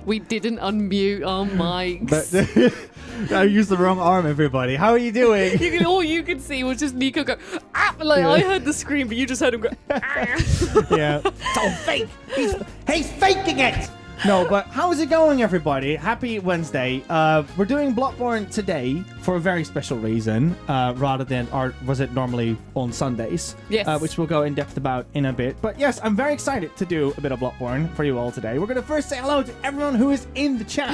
We didn't unmute our mics. I used the wrong arm, everybody. How are you doing? All you could see was just Nico go, ah! Like, I heard the scream, but you just heard him go, ah! Yeah. It's all fake. He's faking it! No, but how's it going, everybody? Happy Wednesday. We're doing Bloodborne today for a very special reason, rather than, or was it normally on Sundays? Yes. Which we'll go in depth about in a bit. But yes, I'm very excited to do a bit of Bloodborne for you all today. We're going to first say hello to everyone who is in the chat.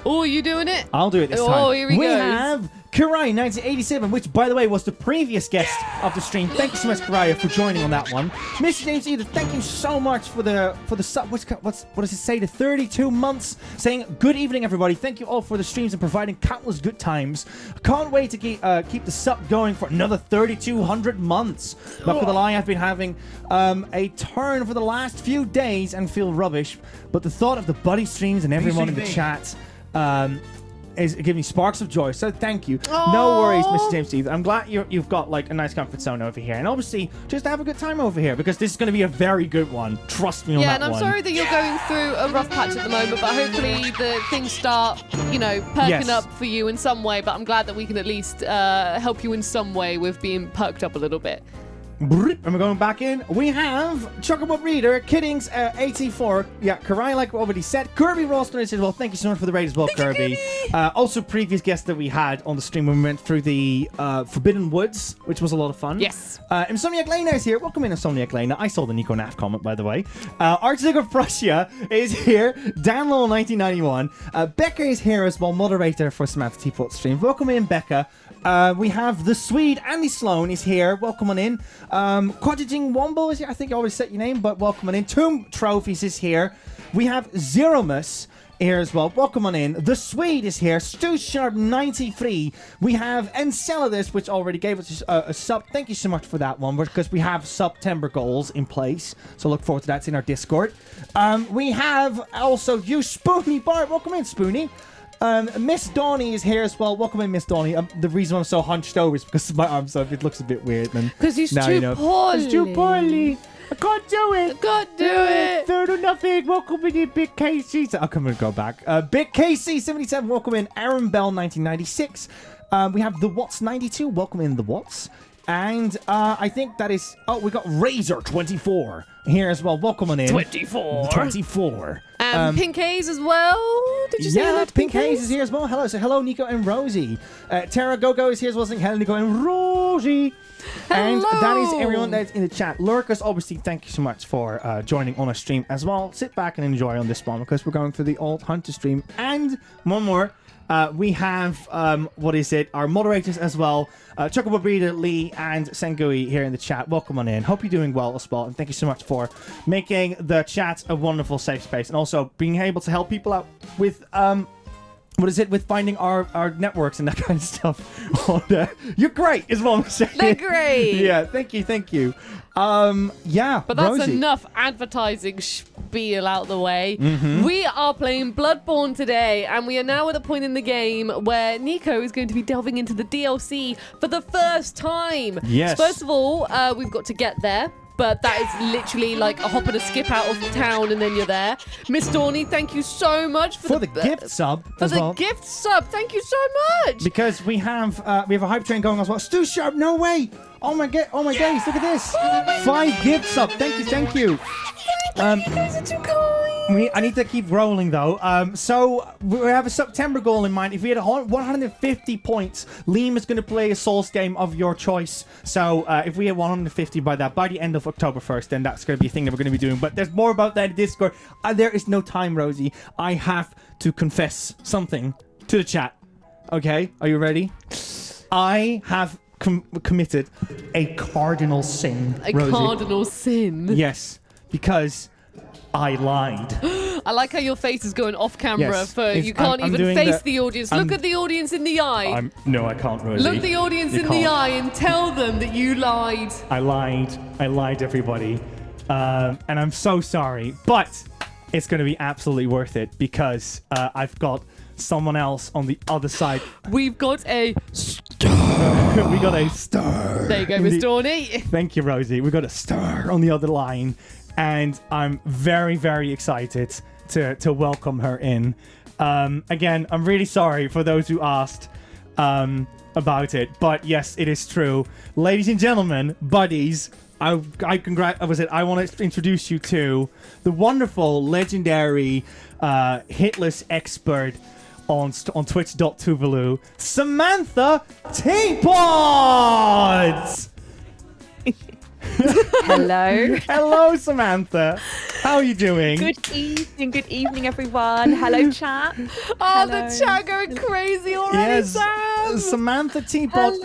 Oh, you doing it? I'll do it this time. Oh, here we go. We have Kirai 1987, which by the way was the previous guest of the stream. Thank you so much, Kirai, for joining on that one. Mr. James Eder, thank you so much for the sub. What does it say? The 32 months. Saying good evening, everybody. Thank you all for the streams and providing countless good times. Can't wait to keep the sub going for another 3,200 months. Not gonna lie, I've been having a turn for the last few days and feel rubbish. But the thought of the buddy streams and everyone in the chat is giving me sparks of joy, so thank you. Aww. No worries, Mr. James Steve. I'm glad you've got like a nice comfort zone over here, and obviously just have a good time over here because this is going to be a very good one. Trust me on that one. Yeah, and I'm sorry that you're going through a rough patch at the moment, but hopefully the things start, perking up for you in some way. But I'm glad that we can at least help you in some way with being perked up a little bit. And we're going back in. We have Chocobo Reader, Kiddings 84. Yeah, Karai, like we already said. Kirby Ralston says, well, thank you so much for the raid as well, Kirby. Also, previous guest that we had on the stream when we went through the Forbidden Woods, which was a lot of fun. Yes. Insomniac Lena is here. Welcome in, Insomniac Lena. I saw the Nico Naf comment, by the way. Archduke of Prussia is here. Danlaw 1991. Becca is here as well, moderator for Samantha Teapot stream. Welcome in, Becca. We have the Swede, Andy Sloan is here. Welcome on in. Quadjing Womble is here. I think I always said your name, but welcome on in. Tomb Trophies is here. We have Zeromus here as well. Welcome on in. The Swede is here. Stu Sharp 93. We have Enceladus, which already gave us a sub. Thank you so much for that one, because we have September goals in place. So look forward to that. It's in our Discord. We have also you, Spoony Bart. Welcome in, Spoony. Miss Donnie is here as well. Welcome in, Miss Donnie. The reason I'm so hunched over is because my arms up. It looks a bit weird. Because he's too poorly. He's too poorly. I can't do it. I can't do it. Third or nothing. Welcome in, Big Casey. Oh, come on, go back. Big Casey 77. Welcome in. Aaron Bell 1996. We have the Watts 92. Welcome in, the Watts. And I think that is... Oh, we got Razor 24 here as well. Welcome on in. 24. Pink Haze as well. Did you say hello to Pink Haze is here as well. Hello. So hello, Nico and Rosie. Tara Gogo is here as well. Saying hello, Nico and Rosie. Hello. And that is everyone that's in the chat. Lurkers, obviously, thank you so much for joining on a stream as well. Sit back and enjoy on this one because we're going through the Old Hunter stream. And one more. We have, our moderators as well. Chocobo Breeder, Lee, and Sengui here in the chat. Welcome on in. Hope you're doing well as well. And thank you so much for making the chat a wonderful safe space. And also being able to help people out with, with finding our networks and that kind of stuff. You're great, is what I'm saying. They're great. Yeah, thank you. But that's Rosie. enough advertising spiel out the way. Mm-hmm. We are playing Bloodborne today, and we are now at a point in the game where Nico is going to be delving into the DLC for the first time. Yes. So first of all, we've got to get there. But that is literally like a hop and a skip out of town, and then you're there. Miss Dorney, thank you so much for the gift sub as well. For the gift sub, thank you so much. Because we have a hype train going as well. Stu Sharp, no way! Oh my days, look at this! 5 gift sub, thank you. You guys are too kind. I need to keep rolling though. So we have a September goal in mind. If we had 150 points, Liam is going to play a Souls game of your choice. So if we had 150 by the end of October 1st, then that's going to be a thing that we're going to be doing. But there's more about that in Discord. There is no time, Rosie. I have to confess something to the chat. Okay, are you ready? I have committed a cardinal sin, Rosie. Cardinal sin? Yes, because I lied. I like how your face is going off camera. Yes, you can't even face the audience. Look at the audience in the eye. No, I can't, Rosie. Look the audience in the eye and tell them that you lied. I lied, everybody. And I'm so sorry. But it's going to be absolutely worth it because I've got someone else on the other side. We've got a star We got a star. There you go, Miss Dorney. Thank you, Rosie. We got a star on the other line, and I'm very, very excited to welcome her in. Again, I'm really sorry for those who asked about it, but yes, it is true. Ladies and gentlemen, buddies, I want to introduce you to the wonderful, legendary, hitless expert on Twitch.Tuvalu, Samantha Teapot! Hello. Hello, Samantha. How are you doing? Good evening, everyone. Hello, chat. Oh, the chat going crazy already, Sam. Samantha Teapot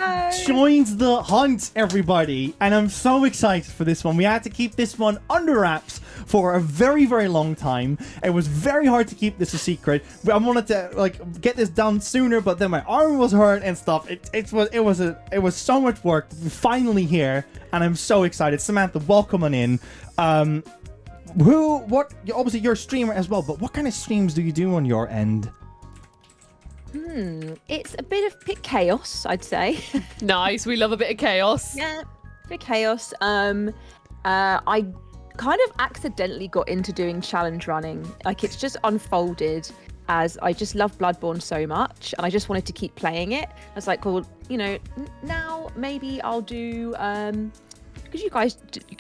joins the hunt, everybody. And I'm so excited for this one. We had to keep this one under wraps for a very, very long time. It was very hard to keep this a secret. I wanted to get this done sooner, but then my arm was hurt and stuff. It was so much work. We're finally here, and I'm so excited. Samantha, welcome on in. Obviously you're a streamer as well, but what kind of streams do you do on your end? It's a bit of chaos, I'd say. Nice, we love a bit of chaos. Yeah, a bit of chaos. I kind of accidentally got into doing challenge running. Like, it's just unfolded as I just love Bloodborne so much, and I just wanted to keep playing it. I was like, well, now maybe I'll do because you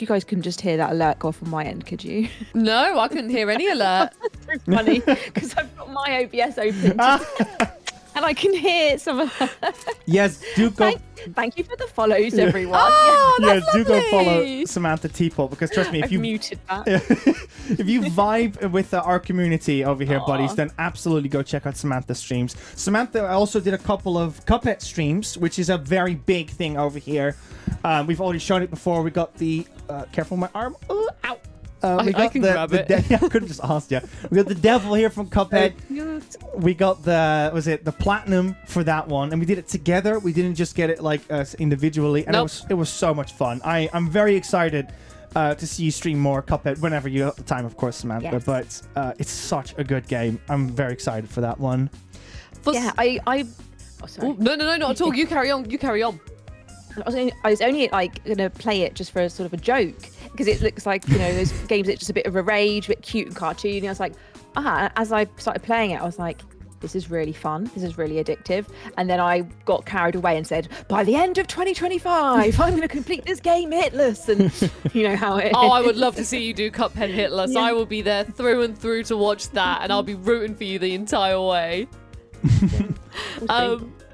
guys can just hear that alert go off on my end, could you? No, I couldn't hear any alert. That's so funny because I've got my OBS open and I can hear some of that. Yes, do go. Thank you for the follows, everyone. Oh, Yes, that's do go lovely. follow Samantha Teapot, because trust me, if I've you muted that. if you vibe with our community over here, buddies, then absolutely go check out Samantha's streams. Samantha also did a couple of Cuphead streams, which is a very big thing over here. We've already shown it before. We got the careful, my arm. Ooh, ow. We got I can grab it. I could have just asked you. We got the devil here from Cuphead. We got the platinum for that one, and we did it together. We didn't just get it individually, and it was so much fun. I'm very excited to see you stream more Cuphead whenever you have the time, of course, Samantha. Yes. But it's such a good game. I'm very excited for that one. Yeah, I. Oh, sorry. Ooh, no, not at all. You carry on. I was only gonna play it just for a sort of a joke, because it looks like those games that just a bit of a rage, a bit cute and cartoony. I was like, as I started playing it, I was like, this is really fun, this is really addictive. And then I got carried away and said, by the end of 2025 I'm gonna complete this game hitless, and you know how it is. Oh, I would love to see you do Cuphead hitless. Yeah. I will be there through and through to watch that, and I'll be rooting for you the entire way.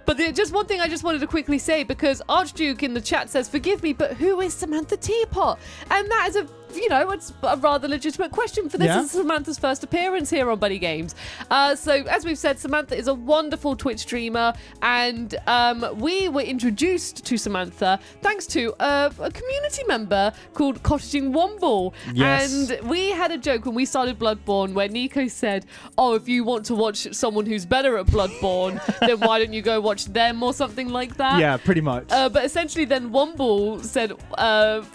But just one thing I just wanted to quickly say, because Archduke in the chat says, forgive me, but who is Samantha Teapot? And that is it's a rather legitimate question, for this is Samantha's first appearance here on BuddyGames. So as we've said, Samantha is a wonderful Twitch streamer, and we were introduced to Samantha thanks to a community member called Cottaging Womble. Yes. And we had a joke when we started Bloodborne where Nico said, oh, if you want to watch someone who's better at Bloodborne, then why don't you go watch them or something like that? Yeah, pretty much. But essentially then Womble said,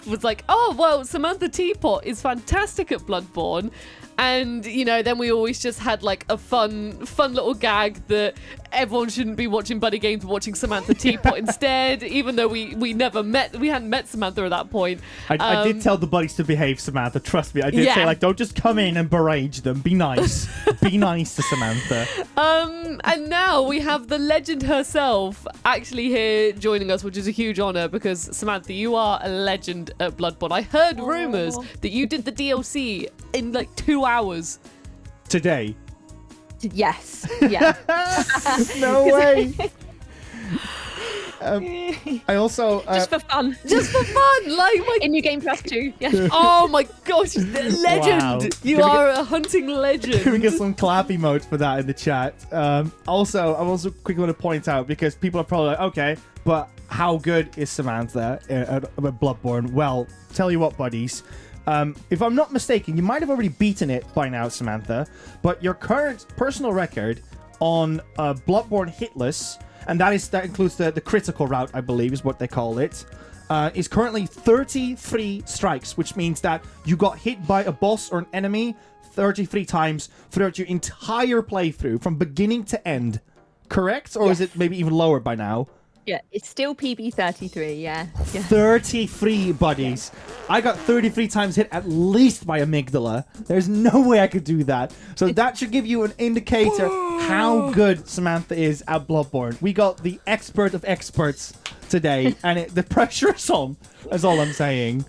was like, oh, well, Samantha Teapot is fantastic at Bloodborne. And, then we always just had a fun little gag that everyone shouldn't be watching BuddyGames, but watching Samantha Teapot instead, even though we hadn't met Samantha at that point. I did tell the buddies to behave, Samantha. Trust me. I did say, don't just come in and berate them. Be nice. Be nice to Samantha. And now we have the legend herself actually here joining us, which is a huge honor, because Samantha, you are a legend at Bloodborne. I heard rumors that you did the DLC in 2 hours. Today. Yes. Yeah. No way. I also Just for fun. Just for fun, In New Game Plus 2. Yeah. Oh my gosh, legend! Wow. You Can we are a hunting we legend. get some clap emotes for that in the chat. Also, I also quickly want to point out, because people are probably like, okay, but how good is Samantha at Bloodborne? Well, tell you what, buddies. If I'm not mistaken, you might have already beaten it by now, Samantha, but your current personal record on Bloodborne hitless, and that includes the critical route, I believe is what they call it, is currently 33 strikes, which means that you got hit by a boss or an enemy 33 times throughout your entire playthrough from beginning to end. Correct? Or is it maybe even lower by now? Yeah, it's still PB33. Yeah. 33 buddies. I got 33 times hit at least by amygdala. There's no way I could do that. So that should give you an indicator how good Samantha is at Bloodborne. We got the expert of experts today, and the pressure is on. That's all I'm saying.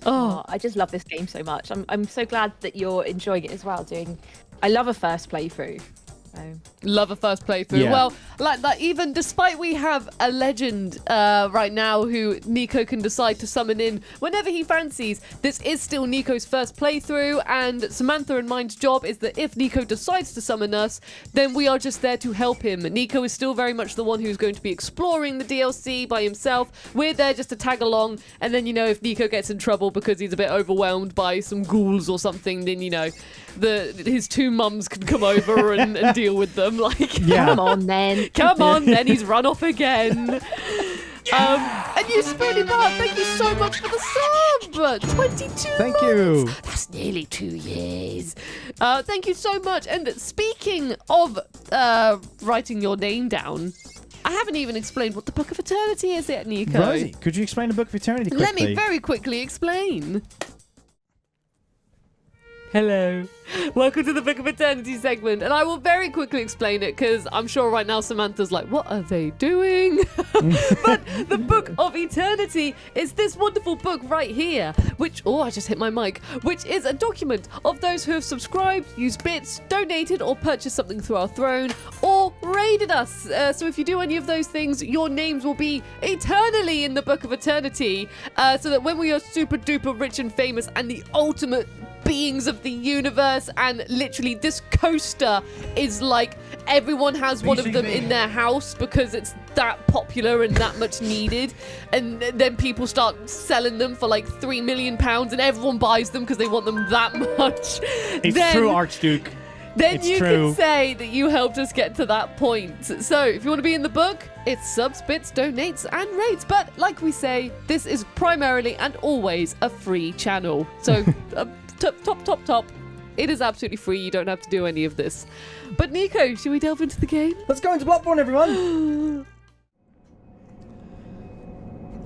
Oh, I just love this game so much. I'm so glad that you're enjoying it as well. I love a first playthrough. Love a first playthrough. Yeah. Well, like that, even despite we have a legend right now who Nico can decide to summon in whenever he fancies, this is still Nico's first playthrough, and Samantha and mine's job is that if Nico decides to summon us, then we are just there to help him. Nico is still very much the one who's going to be exploring the DLC by himself. We're there just to tag along, and then, you know, if Nico gets in trouble because he's a bit overwhelmed by some ghouls or something, then, you know, his two mums can come over and deal with them. Like, Yeah. Come on, then. come on, then he's run off again. And you, Spoonie Bart, thank you so much for the sub. 22 Thank you. months. That's nearly 2 years. Thank you so much. And speaking of writing your name down, I haven't even explained what the Book of Eternity is yet, Nico. Rosie, could you explain the Book of Eternity quickly? Let me very quickly explain. Hello. Welcome to the Book of Eternity segment. And I will very quickly explain it because I'm sure right now Samantha's like, what are they doing? But the Book of Eternity is this wonderful book right here, which, oh, I just hit my mic, which is a document of those who have subscribed, used bits, donated, or purchased something through our throne, or raided us. So if you do any of those things, your names will be eternally in the Book of Eternity, so that when we are super duper rich and famous and the ultimate beings of the universe, and literally this coaster is like everyone has one of them in their house because it's that popular and that much needed, and then people start selling them for like £3 million and everyone buys them because they want them that much. It's true, Archduke. Then It's you true. can say that you helped us get to that point. So if you want to be in the book, it's subs, bits, donates, and rates. But like we say, this is primarily and always a free channel. So top. It is absolutely free. You don't have to do any of this. But Nico, should we delve into the game? Let's go into Bloodborne, everyone.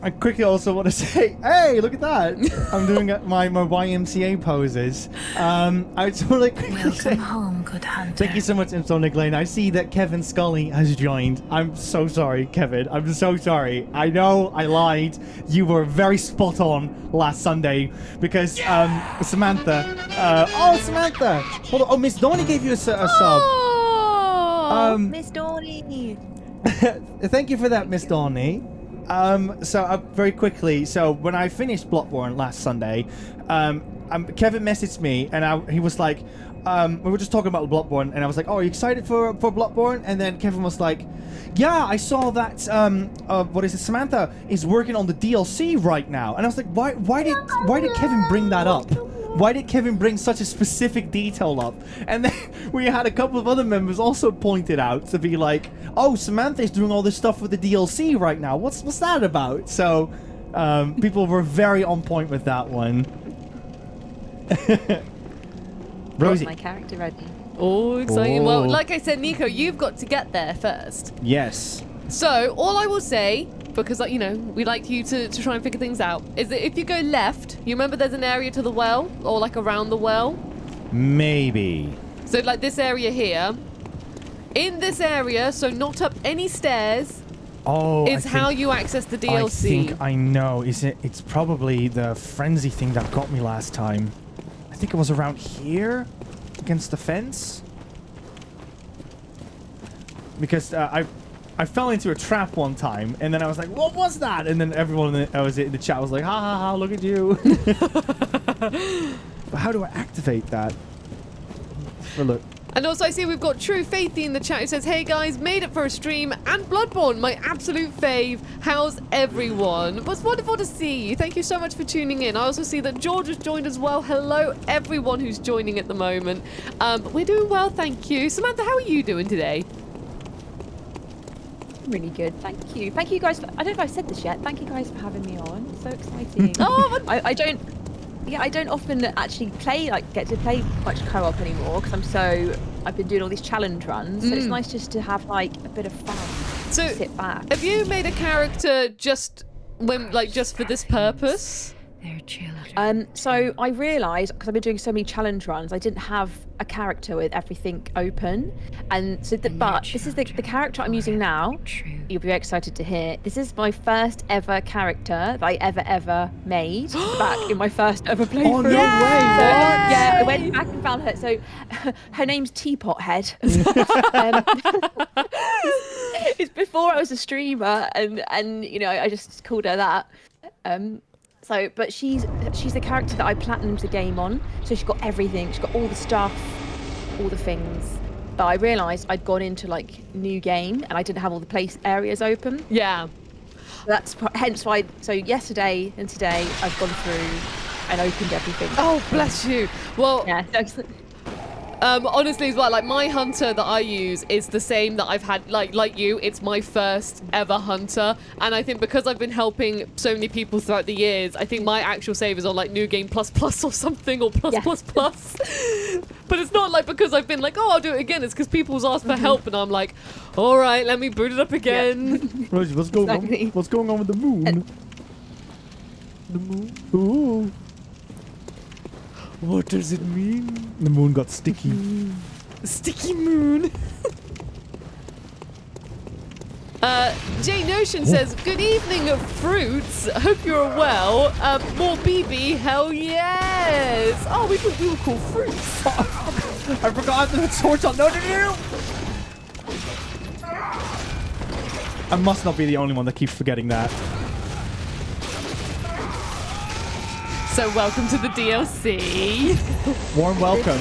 I quickly also want to say, hey, look at that. I'm doing my YMCA poses. I just want to quickly say, home, good hunter. thank you so much, Insomniac Lane. I see that Kevin Scully has joined. I'm so sorry, Kevin. I'm so sorry. I know I lied. You were very spot on last Sunday because Samantha. Samantha. Hold on. Oh, Miss Donnie gave you a sub. Oh, Miss Donnie. Thank you for that, Miss Donnie. Very quickly, so when I finished Bloodborne last Sunday, Kevin messaged me and he was like, we were just talking about Bloodborne, and I was like, oh, are you excited for Bloodborne? And then Kevin was like, yeah, I saw that, Samantha is working on the DLC right now. And I was like, why did Kevin bring that up? Why did Kevin bring such a specific detail up? And then we had a couple of other members also pointed out to be like, oh, Samantha's doing all this stuff with the DLC right now. What's that about? So people were very on point with that one. Rosie. My character ready. oh, exciting. Well, Oh. like I said, Nico, you've got to get there first. Yes. So all I will say, because you know we like you to try and figure things out, is that if you go left, you remember there's an area to the well, or like around the well. Maybe. So like this area here. In this area, so not up any stairs, Oh, is how you access the DLC. I think I know. It's probably the frenzy thing that got me last time. I think it was around here, against the fence. Because I fell into a trap one time, and then I was like, "What was that?" And then everyone in the chat was like, "Ha ha ha! Look at you." But how do I activate that? Look. And also I see we've got True Faithy in the chat who says, hey guys, made it for a stream, and Bloodborne, my absolute fave. How's everyone? It was wonderful to see you. Thank you so much for tuning in. I also see that George has joined as well. Hello, everyone who's joining at the moment. But we're doing well, thank you. Samantha, how are you doing today? Really good. Thank you. Thank you guys. I don't know if I've said this yet. Thank you guys for having me on. So exciting. Oh, I don't often actually get to play much co-op anymore because I've been doing all these challenge runs. So it's nice just to have like a bit of fun. So, sit back. have you made a character just for this purpose? Their children. So I realised, because I've been doing so many challenge runs, I didn't have a character with everything open. And so, but this is the character I'm using now. You'll be very excited to hear. This is my first ever character that I ever made back in my first ever playthrough. Oh, no way! Yeah, I went back and found her. So her name's Teapot Head. It's before I was a streamer, and you know, I just called her that. So, but she's the character that I platinumed the game on. So she's got everything. She's got all the stuff, all the things. But I realised I'd gone into like new game and I didn't have all the place areas open. Yeah. That's hence why. So yesterday and today I've gone through and opened everything. Oh, bless you. Well, Yeah. honestly as well, like my hunter that I use is the same that I've had, like you, it's my first ever hunter, and I think because I've been helping so many people throughout the years, I think my actual save is on like New Game plus or something, or plus plus. But it's not like because I've been like, oh, I'll do it again, it's because people's asked for help and I'm like, all right, let me boot it up again. Rosie, what's going on? What's going on with the moon? The moon? Ooh. What does it mean? The moon got sticky. Sticky moon. Jay Notion says, good evening, fruits. Hope you're well. More BB, hell yes. Oh, we were called fruits. I forgot the torch on. No. I must not be the only one that keeps forgetting that. So welcome to the DLC. Warm welcome.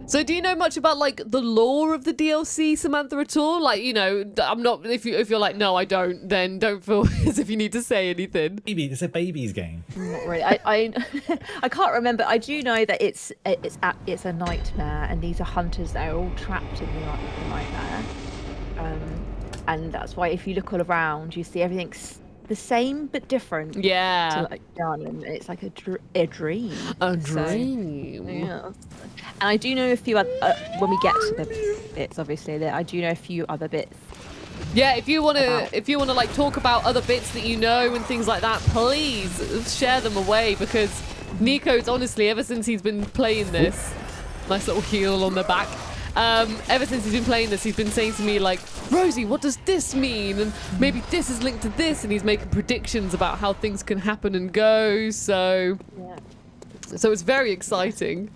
So do you know much about like the lore of the DLC, Samantha, at all? Like, you know, I'm not, if you're like, no, I don't, then don't feel as if you need to say anything. Baby, it's a baby's game. Not really. I can't remember. I do know that it's a nightmare, and these are hunters that are all trapped in the nightmare. And that's why if you look all around, you see everything's the same but different. Yeah. To like done, and it's like a dream. A So, dream. yeah. And I do know a few other, when we get to the bits, obviously, that I do know a few other bits. Yeah, if you wanna like talk about other bits that you know and things like that, please share them away, because Nico's honestly, ever since he's been playing this, nice little heel on the back. Ever since he's been playing this, he's been saying to me like, Rosie, what does this mean? And maybe this is linked to this, and he's making predictions about how things can happen and go. So it's very exciting.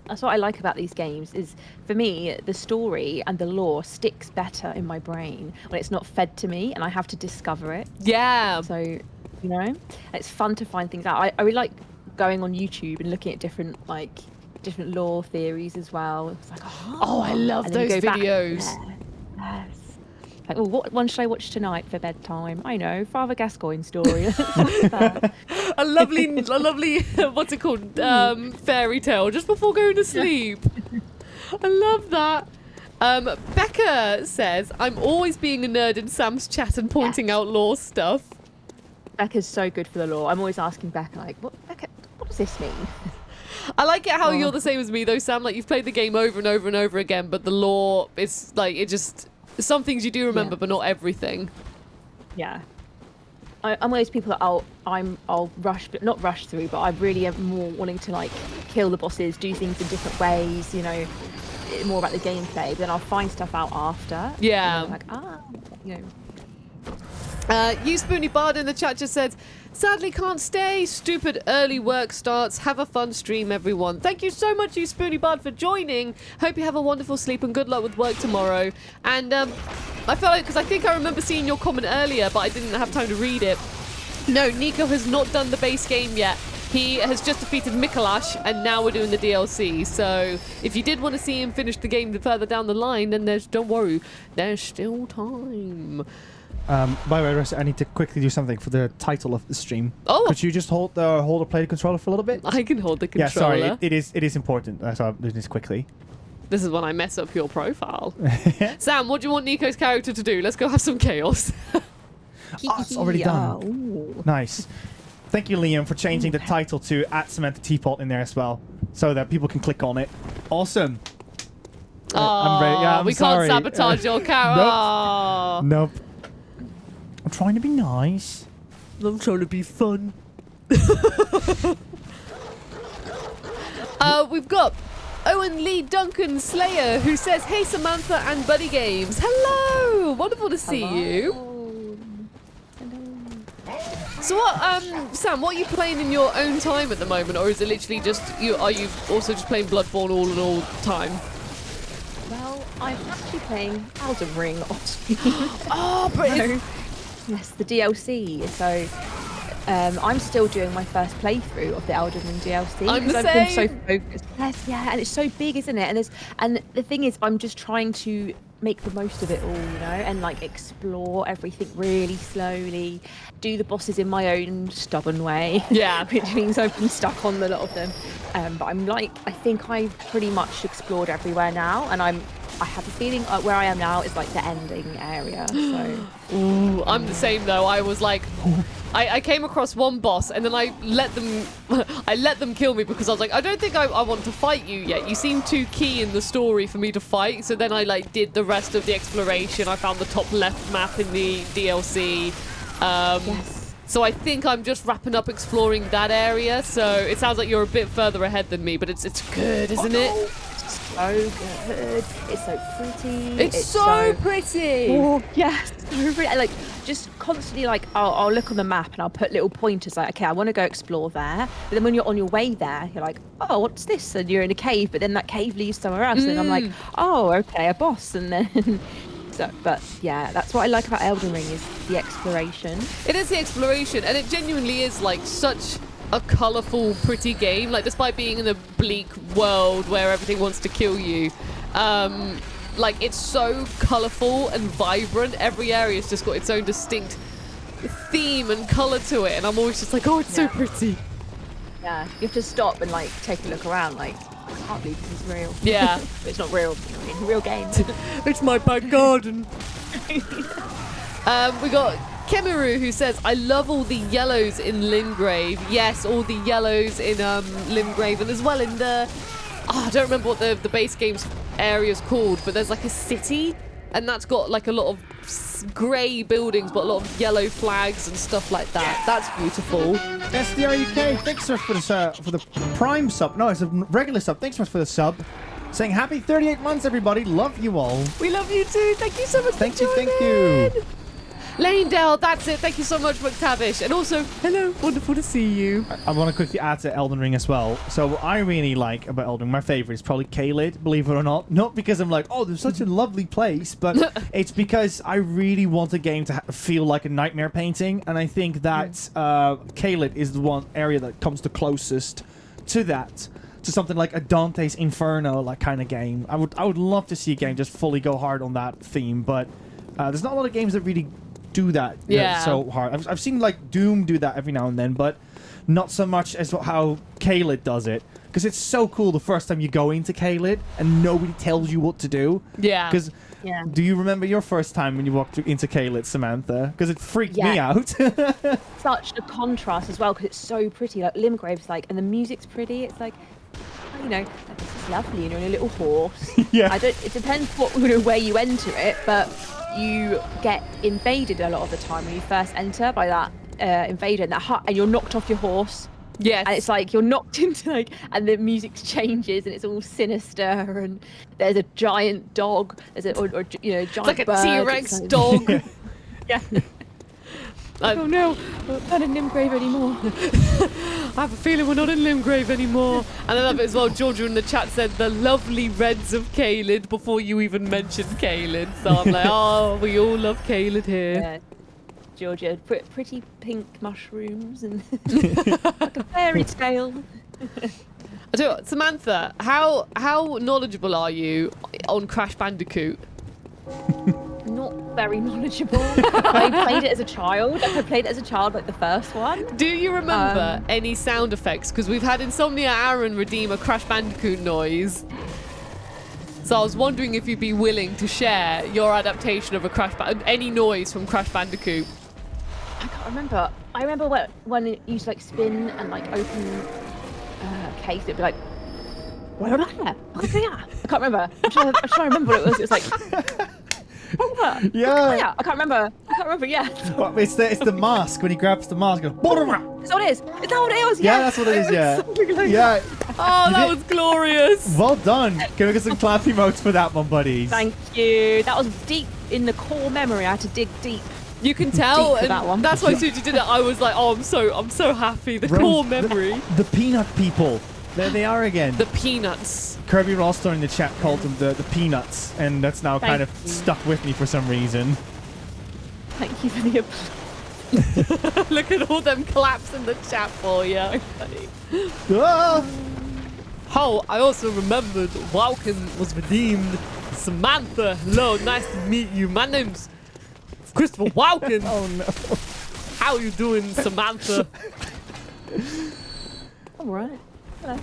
That's what I like about these games, is for me, the story and the lore sticks better in my brain when it's not fed to me and I have to discover it. Yeah. So, you know, it's fun to find things out. I really like going on YouTube and looking at different lore theories as well. It's like, Oh, I love and then those you go back, videos. yes. Like, well, what one should I watch tonight for bedtime? I know, Father Gascoigne's story. A lovely, what's it called? Fairy tale just before going to sleep. I love that. Becca says, I'm always being a nerd in Sam's chat and pointing out lore stuff. Becca's so good for the lore. I'm always asking Becca, like, what does this mean? I like it how you're the same as me though, Sam. Like, you've played the game over and over and over again, but the lore, it's like, it just, some things you do remember, but not everything. Yeah. I'm one of those people that I'll rush, but not rush through, but I really am more wanting to like kill the bosses, do things in different ways, you know, more about the gameplay. But then I'll find stuff out after. Yeah. And I'm like, you know. You Spoony Bard in the chat just said, sadly can't stay. Stupid early work starts. Have a fun stream, everyone. Thank you so much, you Spoony Bard, for joining. Hope you have a wonderful sleep and good luck with work tomorrow. And I felt like, because I think I remember seeing your comment earlier, but I didn't have time to read it. No, Nico has not done the base game yet. He has just defeated Mikolash, and now we're doing the DLC. So if you did want to see him finish the game further down the line, then don't worry, there's still time. By the way, Russ, I need to quickly do something for the title of the stream. Oh! Could you just hold the play controller for a little bit? I can hold the controller. Yeah, sorry, it is important. So I'm doing this quickly. This is when I mess up your profile. Sam, what do you want Nico's character to do? Let's go have some chaos. Oh, it's already done. Nice. Thank you, Liam, for changing the title to @SamanthaTeapot in there as well, so that people can click on it. Awesome. I'm ready. Yeah, I'm we sorry. can't sabotage your character. Nope. I'm trying to be nice. I'm trying to be fun. We've got Owen Lee Duncan Slayer who says, "Hey Samantha and BuddyGames, hello, wonderful to see you." So what, Sam? What are you playing in your own time at the moment, or is it literally just you? Are you also just playing Bloodborne all in all time? Well, I'm actually playing Elden Ring off stream. Oh, pretty. Yes, the DLC. So I'm still doing my first playthrough of the Elden Ring DLC. I'm the I've been so same. focused. Yes, yeah, and it's so big, isn't it? And the thing is, I'm just trying to make the most of it all, you know, and like explore everything really slowly, do the bosses in my own stubborn way. Yeah. Which means I've been stuck on a lot of them. But I'm like, I think I've pretty much explored everywhere now, and I have a feeling where I am now is like the ending area. So. Ooh, I'm the same though. I was like, I came across one boss and then I let them kill me because I was like, I don't think I want to fight you yet. You seem too key in the story for me to fight. So then I like did the rest of the exploration. I found the top left map in the DLC. Yes. So I think I'm just wrapping up exploring that area. So it sounds like you're a bit further ahead than me, but it's good, isn't it? So good. It's so pretty. It's so pretty. Oh, yes, so pretty. I, like just constantly like I'll look on the map and I'll put little pointers like, okay, I want to go explore there. But then when you're on your way there, you're like, oh, what's this? And you're in a cave, but then that cave leads somewhere else. And I'm like, oh, okay, a boss. And then so, but yeah, that's what I like about Elden Ring is the exploration. It is the exploration, and it genuinely is like such a colourful, pretty game. Like, despite being in a bleak world where everything wants to kill you, like it's so colourful and vibrant. Every area's just got its own distinct theme and colour to it, and I'm always just like, oh, it's so pretty. Yeah, you have to stop and like take a look around. Like, I can't believe this is real. Yeah. But it's not real. It's a real game. It's my back garden. We got Kemiru who says, I love all the yellows in Limgrave. Yes, all the yellows in Limgrave, and as well in the I don't remember what the base game's area is called, but there's like a city, and that's got like a lot of grey buildings but a lot of yellow flags and stuff like that. That's beautiful. SDRUK, thanks so much for the Prime sub. No, it's a regular sub. Thanks so much for the sub. Saying happy 38 months, everybody. Love you all. We love you too. Thank you so much Thank for you, joining. thank you. Lanedale, that's it. Thank you so much, McTavish. And also, hello, wonderful to see you. I want to quickly add to Elden Ring as well. So what I really like about Elden Ring, my favorite is probably MacLeod, believe it or not. Not because I'm like, oh, there's such a lovely place, but it's because I really want a game to feel like a nightmare painting, and I think that MacLeod is the one area that comes the closest to that. To something like a Dante's Inferno like kind of game. I would love to see a game just fully go hard on that theme, but there's not a lot of games that really do that so hard. I've seen like Doom do that every now and then, but not so much as how MacLeod does it, because it's so cool the first time you go into MacLeod and nobody tells you what to do. Yeah. Because do you remember your first time when you walked into MacLeod, Samantha? Because it freaked me out. Such a contrast as well, because it's so pretty. Like Limgrave's like, and the music's pretty. It's like, you know, this is lovely. You know, on a little horse. Yeah. It depends where you enter it, but you get invaded a lot of the time when you first enter by that invader in that hut, and you're knocked off your horse. Yes. And it's like you're knocked into like, and the music changes, and it's all sinister, and there's a giant dog. There's a or you know, giant like a bird. T-Rex dog. Yeah. Oh no, we're not in Limgrave anymore. I have a feeling we're not in Limgrave anymore. And I love it as well. Georgia in the chat said the lovely reds of MacLeod before you even mentioned MacLeod. So I'm like, oh, we all love MacLeod here. Yeah. Georgia, pretty pink mushrooms and like a fairy tale. I tell you what, Samantha, how knowledgeable are you on Crash Bandicoot? Not very knowledgeable. I played it as a child. I played it as a child, like the first one. Do you remember any sound effects? Because we've had Insomnia Aaron redeem a Crash Bandicoot noise. So I was wondering if you'd be willing to share your adaptation of any noise from Crash Bandicoot. I can't remember. I remember when it used to like spin and like open a case, it'd be like, Where am I? I can't remember. I'm trying to remember what it was. It was like. Yeah. I can't remember. Yeah. Well, it's the mask when he grabs the mask. And goes, That's what it is. Is that what it was? yeah, that's what it is. Yeah. Something like Yeah. Oh, that was glorious. Well done. Can we get some clap emotes for that one, buddies? Thank you. That was deep in the core memory. I had to dig deep. You can tell, Deep for and that one. that's why as soon as you did it, I was like, oh, I'm so happy. The Rose, core memory. The peanut people. There they are again. The peanuts. Kirby Roster in the chat called them the peanuts, and that's now kind of Thank you. stuck with me for some reason. Thank you for the applause. Look at all them claps in the chat for you. Ah! Oh, I also remembered Walken was redeemed. Samantha, hello, nice to meet you. My name's Christopher Walken. Oh no. How you doing, Samantha? All right. Hello.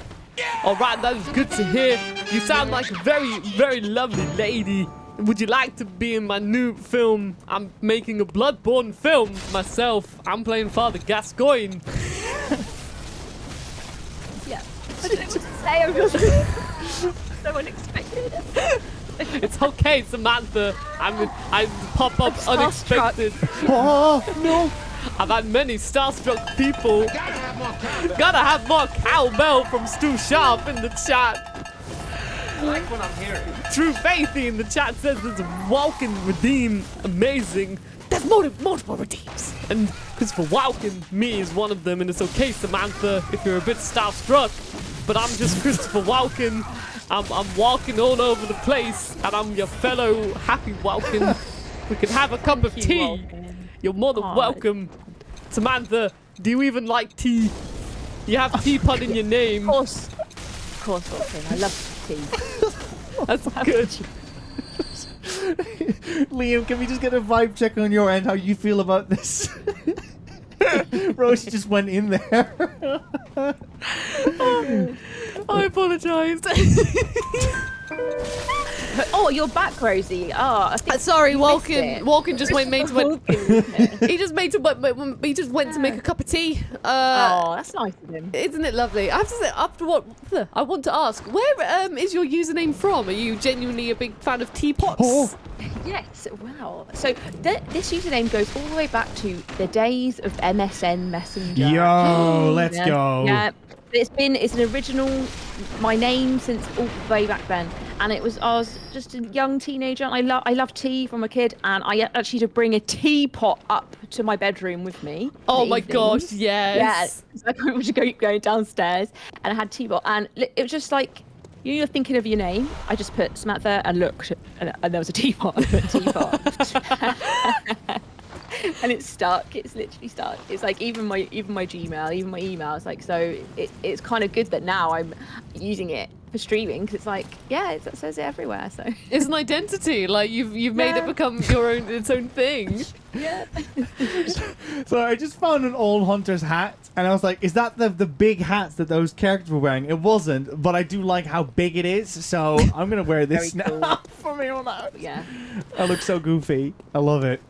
All right, that is good to hear. You sound like a very, very lovely lady. Would you like to be in my new film? I'm making a Bloodborne film myself. I'm playing Father Gascoigne. Yeah. I didn't know what to say. I was so unexpected. It's okay, Samantha. I pop up I'm starstruck. unexpected. Oh no. I've had many starstruck people. Gotta have more cowbell from Stu Sharp in the chat. I like what I'm hearing. True Faithy in the chat says there's a Walken redeem. Amazing. There's multiple redeems. And Christopher Walken, me, is one of them. And it's okay, Samantha, if you're a bit starstruck. But I'm just Christopher Walken. I'm walking all over the place. And I'm your fellow happy Walken. We can have a cup of tea. Walken. You're more than Aw. welcome. Samantha, do you even like tea? You have teapot in your name. Of course, Walken. I love tea. That's good. Liam, can we just get a vibe check on your end? How you feel about this? Rosie just went in there. I apologise. Oh, you're back, Rosie. Oh, I think Sorry, you missed Walken. it. Walken just went to Walken. he just went to make a cup of tea. Oh, that's nice of him. Isn't it lovely? I have to say, after what I want to ask, where is your username from? Are you genuinely a big fan of teapots? Oh. Yes, wow. So this username goes all the way back to the days of MSN Messenger. Yo, let's Yeah, go. Yeah, it's an original, my name since all the way back then. And I was just a young teenager, and I love tea from a kid, and I actually had to bring a teapot up to my bedroom with me. Oh in the my evenings. gosh, yes. Yeah, so I couldn't just go going downstairs, and I had teapot, and it was just like, you're thinking of your name. I just put Samantha and looked, and there was a teapot. I put teapot. And it's stuck. It's literally stuck. It's like even my Gmail, even my email. It's like, so it's kind of good that now I'm using it for streaming, because it's like, yeah, it says it everywhere. So It's an identity. Like you've made it Yeah. become its own thing. yeah. So I just found an old hunter's hat, and I was like, is that the big hats that those characters were wearing? It wasn't, but I do like how big it is, so I'm going to wear this Very now cool. for me on out. Yeah. I look so goofy. I love it.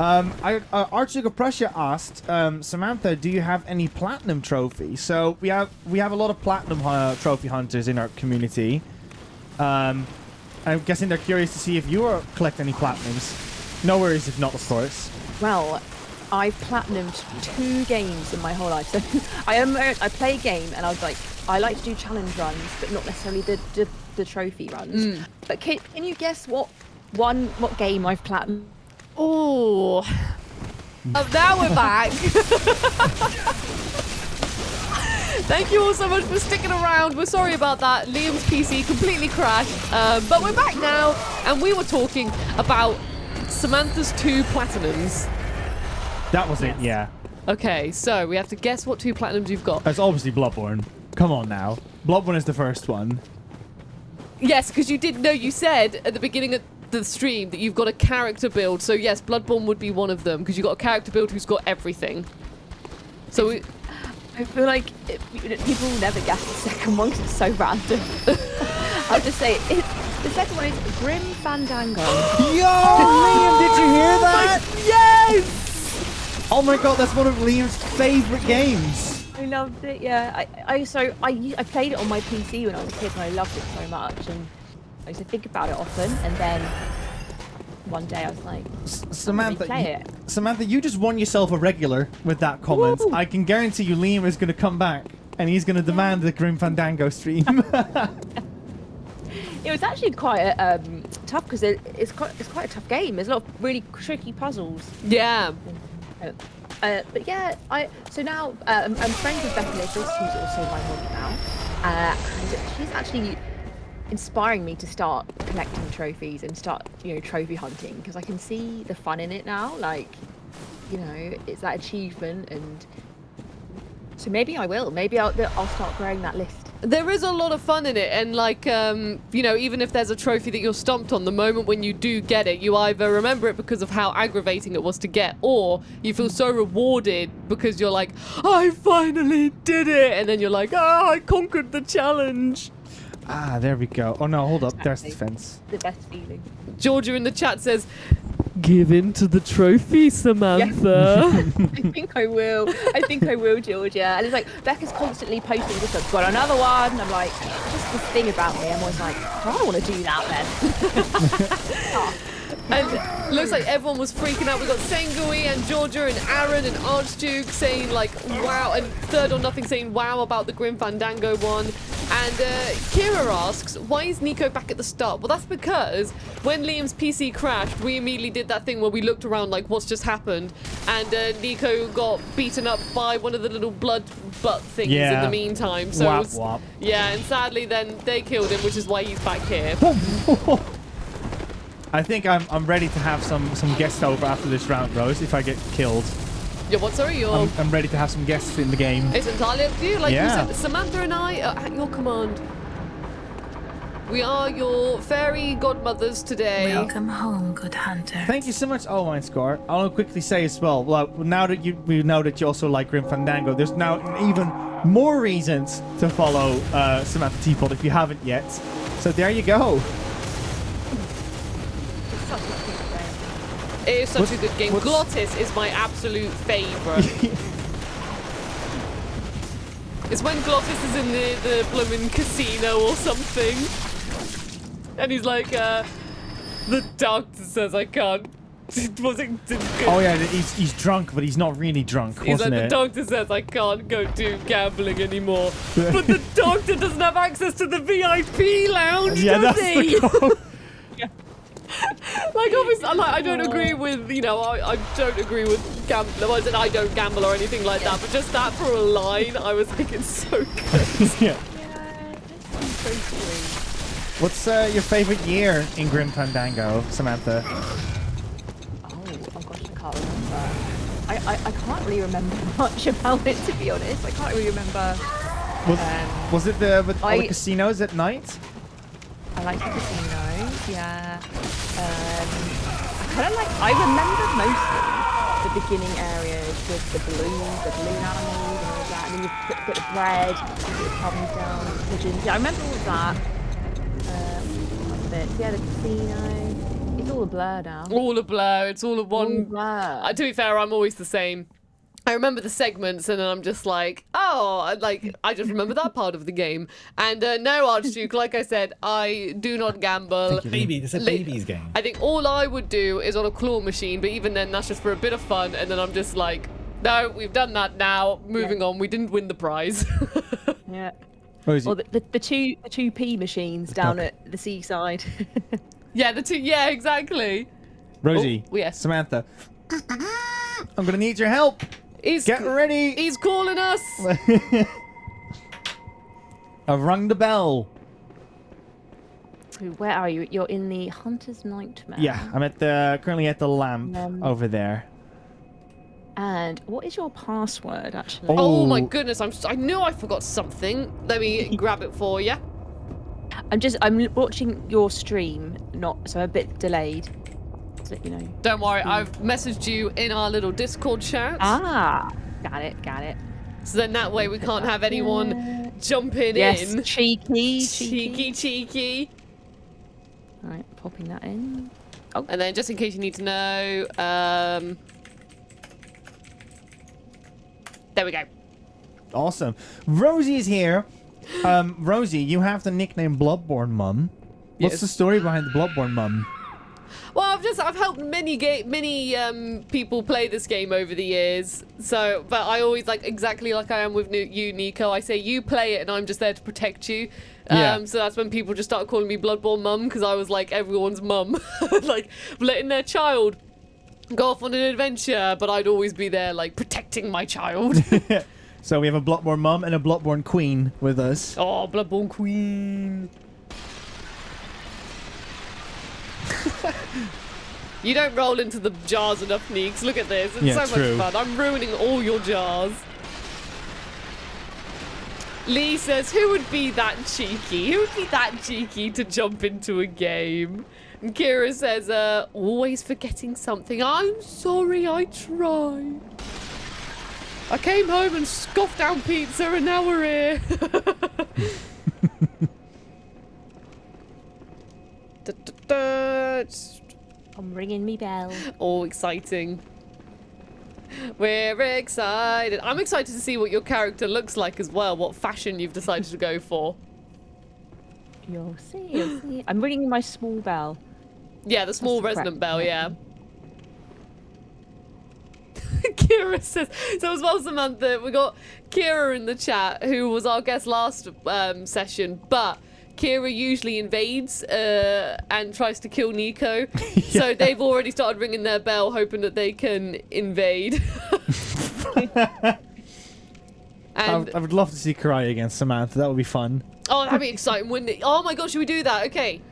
Archduke of Prussia asked, Samantha, do you have any platinum trophies? So we have a lot of platinum trophy hunters in our community. I'm guessing they're curious to see if you collect any platinums. No worries if not, of course. Well, I've platinumed 2 games in my whole life. So I play a game, and I like to do challenge runs, but not necessarily the trophy runs. But can you guess what game I've platinumed? Oh. Now we're back. Thank you all so much for sticking around. We're sorry about that. Liam's PC completely crashed. But we're back now, and we were talking about Samantha's 2 platinums. That was it, yeah. Okay, so we have to guess what 2 platinums you've got. That's obviously Bloodborne. Come on now. Bloodborne is the first one. Yes, because you said at the beginning of the stream that you've got a character build. So yes, Bloodborne would be one of them, because you've got a character build who's got everything. So I feel like people will never guess the second one because it's so random. I'll just say the second one is Grim Fandango. Yo, Liam, did you hear that? yes! Oh my god, that's one of Liam's favorite games. I I loved it. Yeah, I played it on my PC when I was a kid, and I loved it so much. And I used to think about it often. And then one day I was like, Samantha, play it. Samantha, you just won yourself a regular with that comment. Woo! I can guarantee you, Liam is going to come back and he's going to demand the Grim Fandango stream. It was actually quite tough because it's quite a tough game. There's a lot of really tricky puzzles. Yeah. But yeah, so now I'm friends with Becky Licious, who's also my mum now, and she's actually inspiring me to start collecting trophies and start, trophy hunting, because I can see the fun in it now. Like, it's that achievement, and so maybe I will. Maybe I'll start growing that list. There is a lot of fun in it, and like, even if there's a trophy that you're stumped on, the moment when you do get it, you either remember it because of how aggravating it was to get, or you feel so rewarded because you're like, I finally did it, and then you're like, I conquered the challenge. Ah, there we go. Oh no, hold up. There's the Exactly. fence. The best feeling. Georgia in the chat says, give in to the trophy, Samantha. I think I will. Georgia. And it's like, Becca's constantly posting just like, got another one. And I'm like, just this thing about me. I'm always like, I don't want to do that then. And looks like everyone was freaking out. We got Sengui and Georgia and Aaron and Archduke saying like, wow, and Third or Nothing saying wow about the Grim Fandango one. And Kira asks, why is Nico back at the start? Well, that's because when Liam's PC crashed, we immediately did that thing where we looked around like, what's just happened? And Nico got beaten up by one of the little blood butt things in the meantime. So Wap, it was, wap. yeah, and sadly then they killed him, which is why he's back here. I think I'm ready to have some guests over after this round, Rose, if I get killed. Yeah, what, sorry? I'm ready to have some guests in the game. It's entirely up to you. Like you Yeah. said, Samantha and I are at your command. We are your fairy godmothers today. Welcome home, good hunter. Thank you so much, Oh My Score. I'll quickly say as well, now that we know that you also like Grim Fandango, there's now even more reasons to follow Samantha Teapot if you haven't yet. So there you go. It's such a cute game. It is such a good game. Glottis is my absolute favourite. It's when Glottis is in the blooming casino or something. And he's like, the doctor says I can't. Was it? Oh yeah, he's drunk, but he's not really drunk, He's wasn't like, it? the doctor says I can't go do gambling anymore. But the doctor doesn't have access to the VIP lounge, Yeah, does that's he? the code. Like, obviously, I don't agree with, I don't agree with gambling. Well, I said I don't gamble or anything like that, but just that for a line, I was like, it's so good. Yeah. Yeah, it's so sweet. What's your favorite year in Grim Fandango, Samantha? Oh gosh, I can't remember. I can't really remember much about it, to be honest. I can't really remember. Was it with all the casinos at night? I like the casinos, yeah. I remember mostly the beginning areas with the balloon animals and all of that. And then you put the bread, it comes down, pigeons. Yeah, I remember all of that. Yeah, the casino. It's all a blur now. All a blur. It's all a one. All blur. To be fair, I'm always the same. I remember the segments and then I'm just like, I just remember that part of the game. And no, Archduke, like I said, I do not gamble. Baby, it's a baby's game. I think all I would do is on a claw machine, but even then, that's just for a bit of fun. And then I'm just like, no, we've done that now. Moving on. We didn't win the prize. Yeah. Rosie. Or the 2p machines down at the seaside. Yeah, yeah, exactly. Rosie. Oh, yes. Samantha. I'm gonna need your help. Get ready. He's calling us. I've rung the bell. Where are you? You're in the Hunter's Nightmare. Yeah, I'm currently at the lamp over there. And what is your password, actually? Oh my goodness, I knew I forgot something. Let me grab it for you. I'm watching your stream, so I'm a bit delayed. So, Don't worry, I've messaged you in our little Discord chat. Ah, got it. So then that way we can't have anyone jumping Yes, in. cheeky. All right, popping that in. Oh, And then just in case you need to know, there we go. Awesome. Rosie is here. Rosie, you have the nickname Bloodborne Mum. What's Yes. the story behind the Bloodborne Mum? Well, I've helped many people play this game over the years. So, but I always exactly like I am with you, Nico. I say you play it, and I'm just there to protect you. Yeah. So that's when people just started calling me Bloodborne Mum, because I was like everyone's mum, like letting their child go off on an adventure, but I'd always be there protecting my child. So we have a Bloodborne Mum and a Bloodborne Queen with us. Oh, Bloodborne Queen. You don't roll into the jars enough, Neeks. Look at this. It's Yeah, so true. much fun. I'm ruining all your jars. Lee says, who would be that cheeky? Who would be that cheeky to jump into a game? And Kira says, always forgetting something. I'm sorry, I tried. I came home and scoffed down pizza and now we're here. I'm ringing me bell. All exciting. We're excited. I'm excited to see what your character looks like as well, what fashion you've decided to go for. You'll see, you'll see. I'm ringing my small bell. Yeah, the small That's the resonant correct bell, one. yeah. Kira says, so as well, Samantha, we got Kira in the chat, who was our guest last session, but Kira usually invades and tries to kill Nico. So they've already started ringing their bell, hoping that they can invade. And I would love to see Karai against Samantha. That would be fun. oh, that'd be exciting, wouldn't it? Oh my god, should we do that? Okay.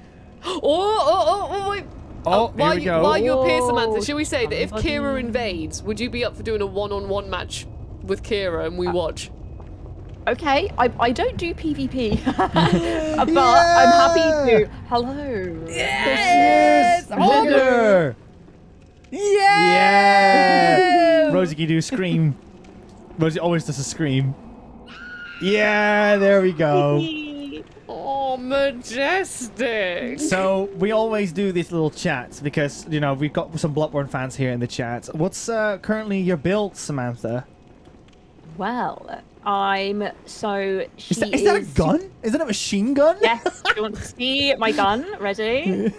Oh, wait. Oh, here we go. While you appear, Whoa. Samantha, should we say that if Somebody. Kira invades, would you be up for doing a one-on-one match with Kira and we watch? Okay, I don't do PvP, but I'm happy to. Hello. Yes! Bigger! Yeah! Rosie, can you do a scream? Rosie always does a scream. Yeah, there we go. Oh, majestic! So we always do these little chats because, you know, we've got some Bloodborne fans here in the chat. What's currently your build, Samantha? Well, I'm so. Is that a gun? Is that a machine gun? Yes. Do you want to see my gun? Ready?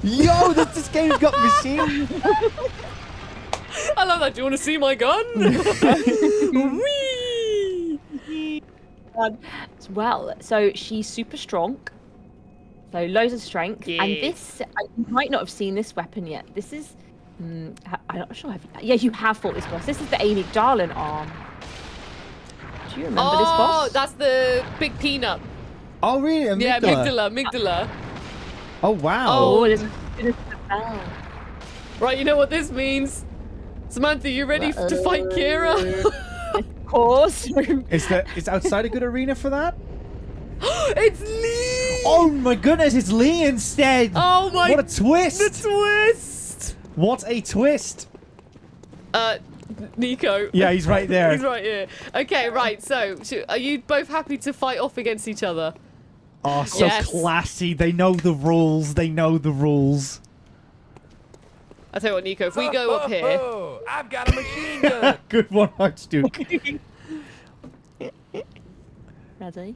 Yo, this game's got machine. I love that. Do you want to see my gun? Whee! Well, so she's super strong. So loads of strength. Yeah. And this, you might not have seen this weapon yet. This is, I'm not sure. Yeah, you have fought this boss. This is the Amy Darlin arm. Do you remember this boss? Oh, that's the big peanut. Oh, really? Yeah, Amygdala. amygdala. Oh, wow. Oh, there's a bell. Right, you know what this means? Samantha, you ready to fight Kira? Of course. Is outside a good arena for that? It's Lee! Oh my goodness, it's Lee instead! Oh my... What a twist! The twist! What a twist! Nico. Yeah, he's right there. He's right here. Okay, right, so, are you both happy to fight off against each other? Oh, so Yes. classy. They know the rules. They know the rules. I'll tell you what, Nico, if we go up here... I've got a machine gun. Good one, Archduke. Ready?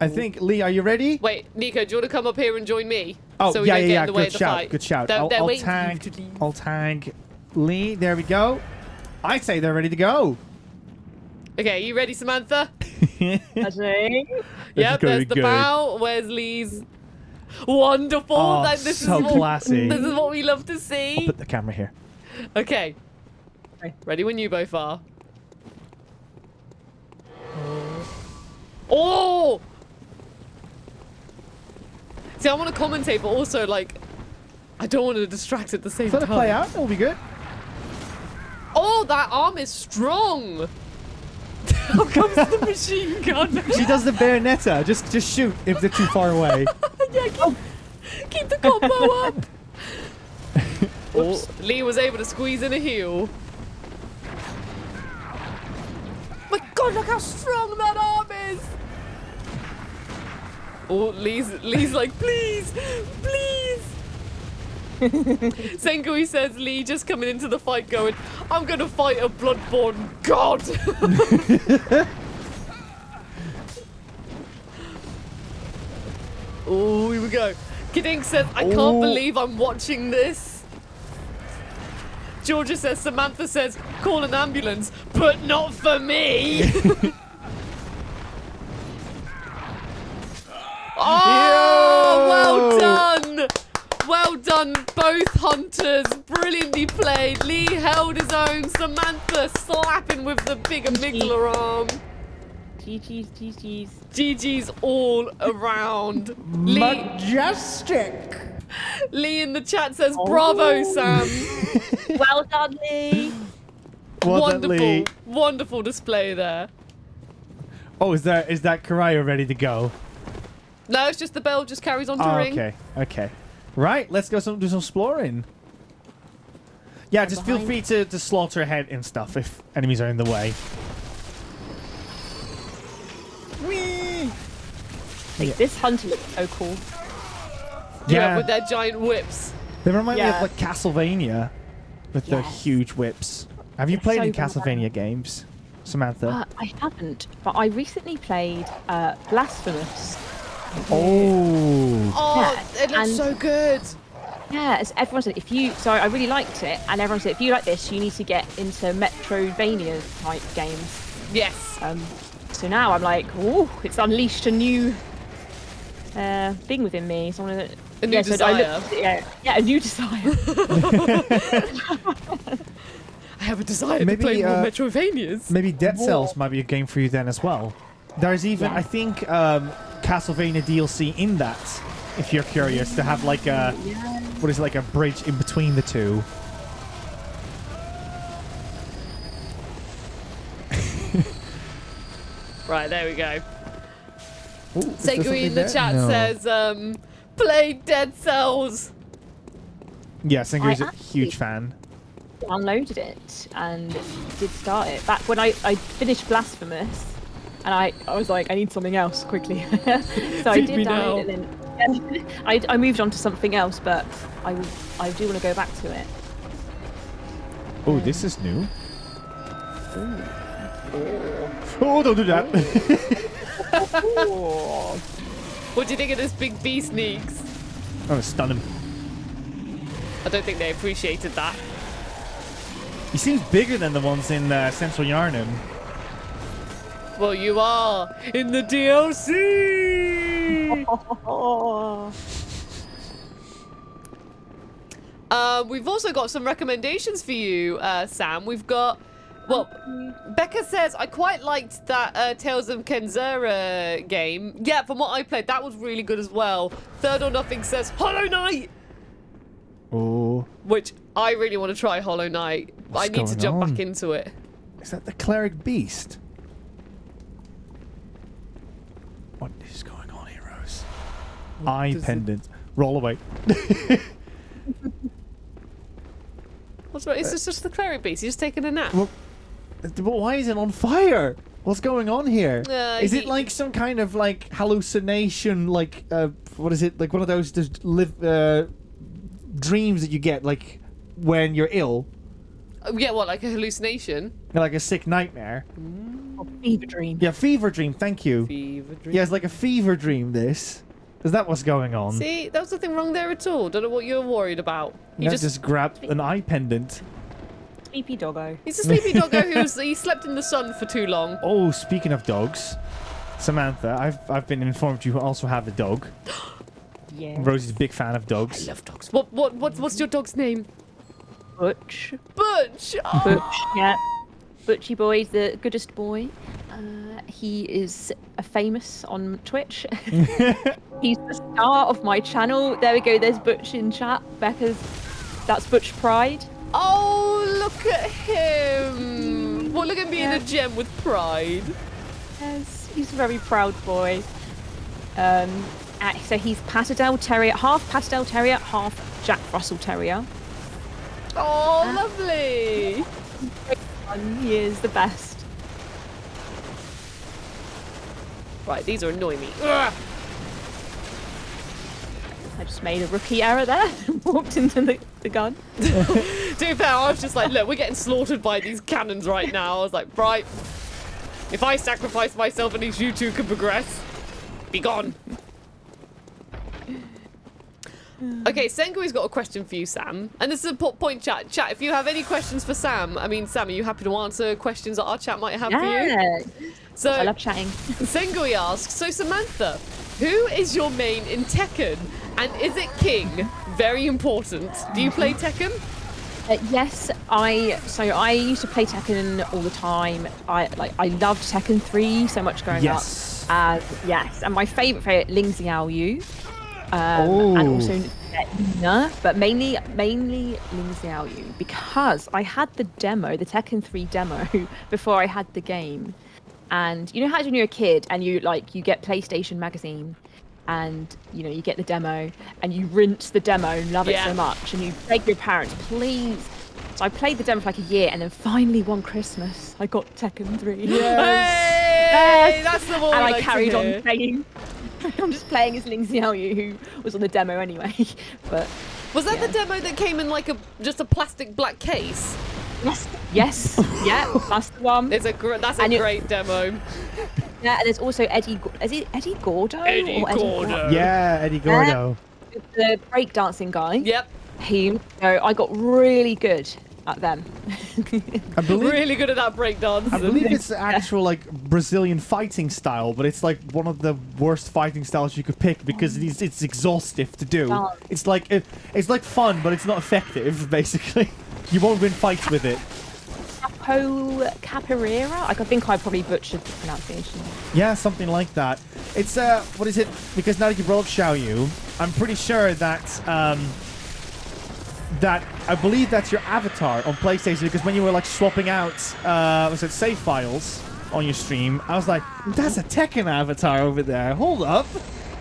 I think, Lee, are you ready? Wait, Nico, do you want to come up here and join me? Oh, so we yeah, don't get yeah, in the way good of the shout, fight. good shout. They're I'll waiting for you tag, to leave. I'll tag Lee. There we go. I say they're ready to go. Okay, you ready, Samantha? Ready? Yep, gonna there's be the good. bow. Where's Lee's? Wonderful. Oh, This so is what, classy. This is what we love to I'll see. put the camera here. Okay. Okay. Ready when you both are. Oh! See, I want to commentate, but also, like, I don't want to distract at the same Let time. it play out. It'll be good. Oh, that arm is strong. How comes the machine gun? She does the bayonetta. Just shoot if they're too far away. Yeah, keep the combo up. Oh, Lee was able to squeeze in a heel. My God, look how strong that arm is. Oh, Lee's like, please, please. Sengui says Lee just coming into the fight going, I'm going to fight a Bloodborne god. Oh, here we go. Kidding says, I can't believe I'm watching this. Georgia says, Samantha says, call an ambulance, but not for me. Oh, well done. Well done, both hunters. Brilliantly played. Lee held his own. Samantha slapping with the big amygdala arm. GG's. GG's all around. Majestic. Lee in the chat says, bravo, Sam. Well done, Lee. Wonderful, wonderful display there. Oh, is that Karaya ready to go? No, it's just the bell just carries on to ring. Okay. Right, let's go do some exploring. Yeah, just feel free to slaughter ahead and stuff if enemies are in the way. Whee! Like, this hunter looks so cool. Yeah, with their giant whips. They remind me of like Castlevania with their huge whips. Have you played so any Castlevania games, Samantha? I haven't, but I recently played Blasphemous. Oh, it looks and- so good. Yeah, as everyone said, so I really liked it, and everyone said if you like this, you need to get into Metroidvania type games. Yes. So now I'm like, oh, it's unleashed a new thing within me. So A new desire. A new desire. I have a desire to play more Metroidvanias. Maybe Dead Cells might be a game for you then as well. There's even, I think, Castlevania DLC in that, if you're curious, to have like a, what is it, like a bridge in between the two. Right, there we go. Ooh, Segui in the chat says, play Dead Cells. Yeah, Singer's a actually- huge fan. Downloaded it and did start it. Back when I finished Blasphemous, and I was like, I need something else quickly. So I Feed did me download it, and then I moved on to something else, but I do want to go back to it. Oh, this is new. Oh, don't do that. What do you think of this big bee sneaks? Oh, stun him. I don't think they appreciated that. He seems bigger than the ones in Central Yarnum. Well, you are in the DLC. We've also got some recommendations for you, Sam. We've got, well, Becca says, I quite liked that Tales of Kenzera game. Yeah, from what I played, that was really good as well. Third or Nothing says, Hollow Knight! Oh. Which I really want to try Hollow Knight. What's I need to jump going back on? into it. Is that the Cleric Beast? What is going on, heroes? Eye does it- pendant. Roll away. What's wrong? Is this just the cleric beast? He's just taking a nap. Well, but why is it on fire? What's going on here? Is it he- like some kind of like hallucination? Like what is it? Like one of those dreams that you get like when you're ill, Yeah, what, like a hallucination? like a sick nightmare. Fever dream. Yeah, fever dream. Thank you. Fever dream. Yeah, it's like a fever dream. This is that what's going on? See, there was nothing wrong there at all. Don't know what you're worried about. You You just grabbed an eye pendant. Sleepy doggo. He's a sleepy doggo he slept in the sun for too long. Oh, speaking of dogs, Samantha, I've been informed you also have a dog. Yeah. Rosie's a big fan of I dogs. love dogs. What's your dog's name? Butch. Butch. Oh. Butch. Yeah. Butchy boy, the goodest boy. He is famous on Twitch. He's the star of my channel. There we go. There's Butch in chat. That's Butch Pride. Oh, look at him. Well, look at being a gem with pride. Yes, he's a very proud boy. So he's Patterdale Terrier, half Patterdale Terrier, half Jack Russell Terrier. Oh, lovely. He is the best. Right, these are annoying me. Ugh. I just made a rookie error there and walked into the gun. To be fair, I was just like, look, we're getting slaughtered by these cannons right now. I was like, right, if I sacrifice myself, at least you two can progress. Be gone. Okay, Sengui's got a question for you, Sam. And this is a point, chat. Chat, if you have any questions for Sam, I mean, Sam, are you happy to answer questions that our chat might have for you? So, I love chatting. Sengui asks, so Samantha, who is your main in Tekken? And is it King? Very important. Do you play Tekken? Yes, I used to play Tekken all the time. I loved Tekken 3 so much growing up. Yes, and my favourite Ling Xiaoyu. And also Nina, but mainly Ling Xiaoyu, because I had the demo, the Tekken 3 demo, before I had the game. And you know how when you're a kid and you get PlayStation magazine, and you get the demo and you rinse the demo and love it so much, and you beg your parents, please. So I played the demo for like a year, and then finally one Christmas I got Tekken 3. Hey, that's the one. And I carried on playing. I'm just playing as Ling Xiaoyu, who was on the demo anyway. But was that the demo that came in like just a plastic black case? Yes. Yeah, that's the one. That's a great demo. Yeah, and there's also Eddie. Is it Eddie Gordo? Eddie Gordo. Yeah, Eddie Gordo. The breakdancing guy. Yep. So I got really good at them. Really good at that breakdance. I believe it's actual like Brazilian fighting style, but it's like one of the worst fighting styles you could pick because it's exhaustive to do. It's like fun, but it's not effective. Basically, you won't win fights with it. Capoeira? I think I probably butchered the pronunciation. Yeah, something like that. It's what is it? Because now that you brought up Xiaoyu, I'm pretty sure that that I believe that's your avatar on PlayStation, because when you were like swapping out save files on your stream, I was like, that's a Tekken avatar over there. Hold up.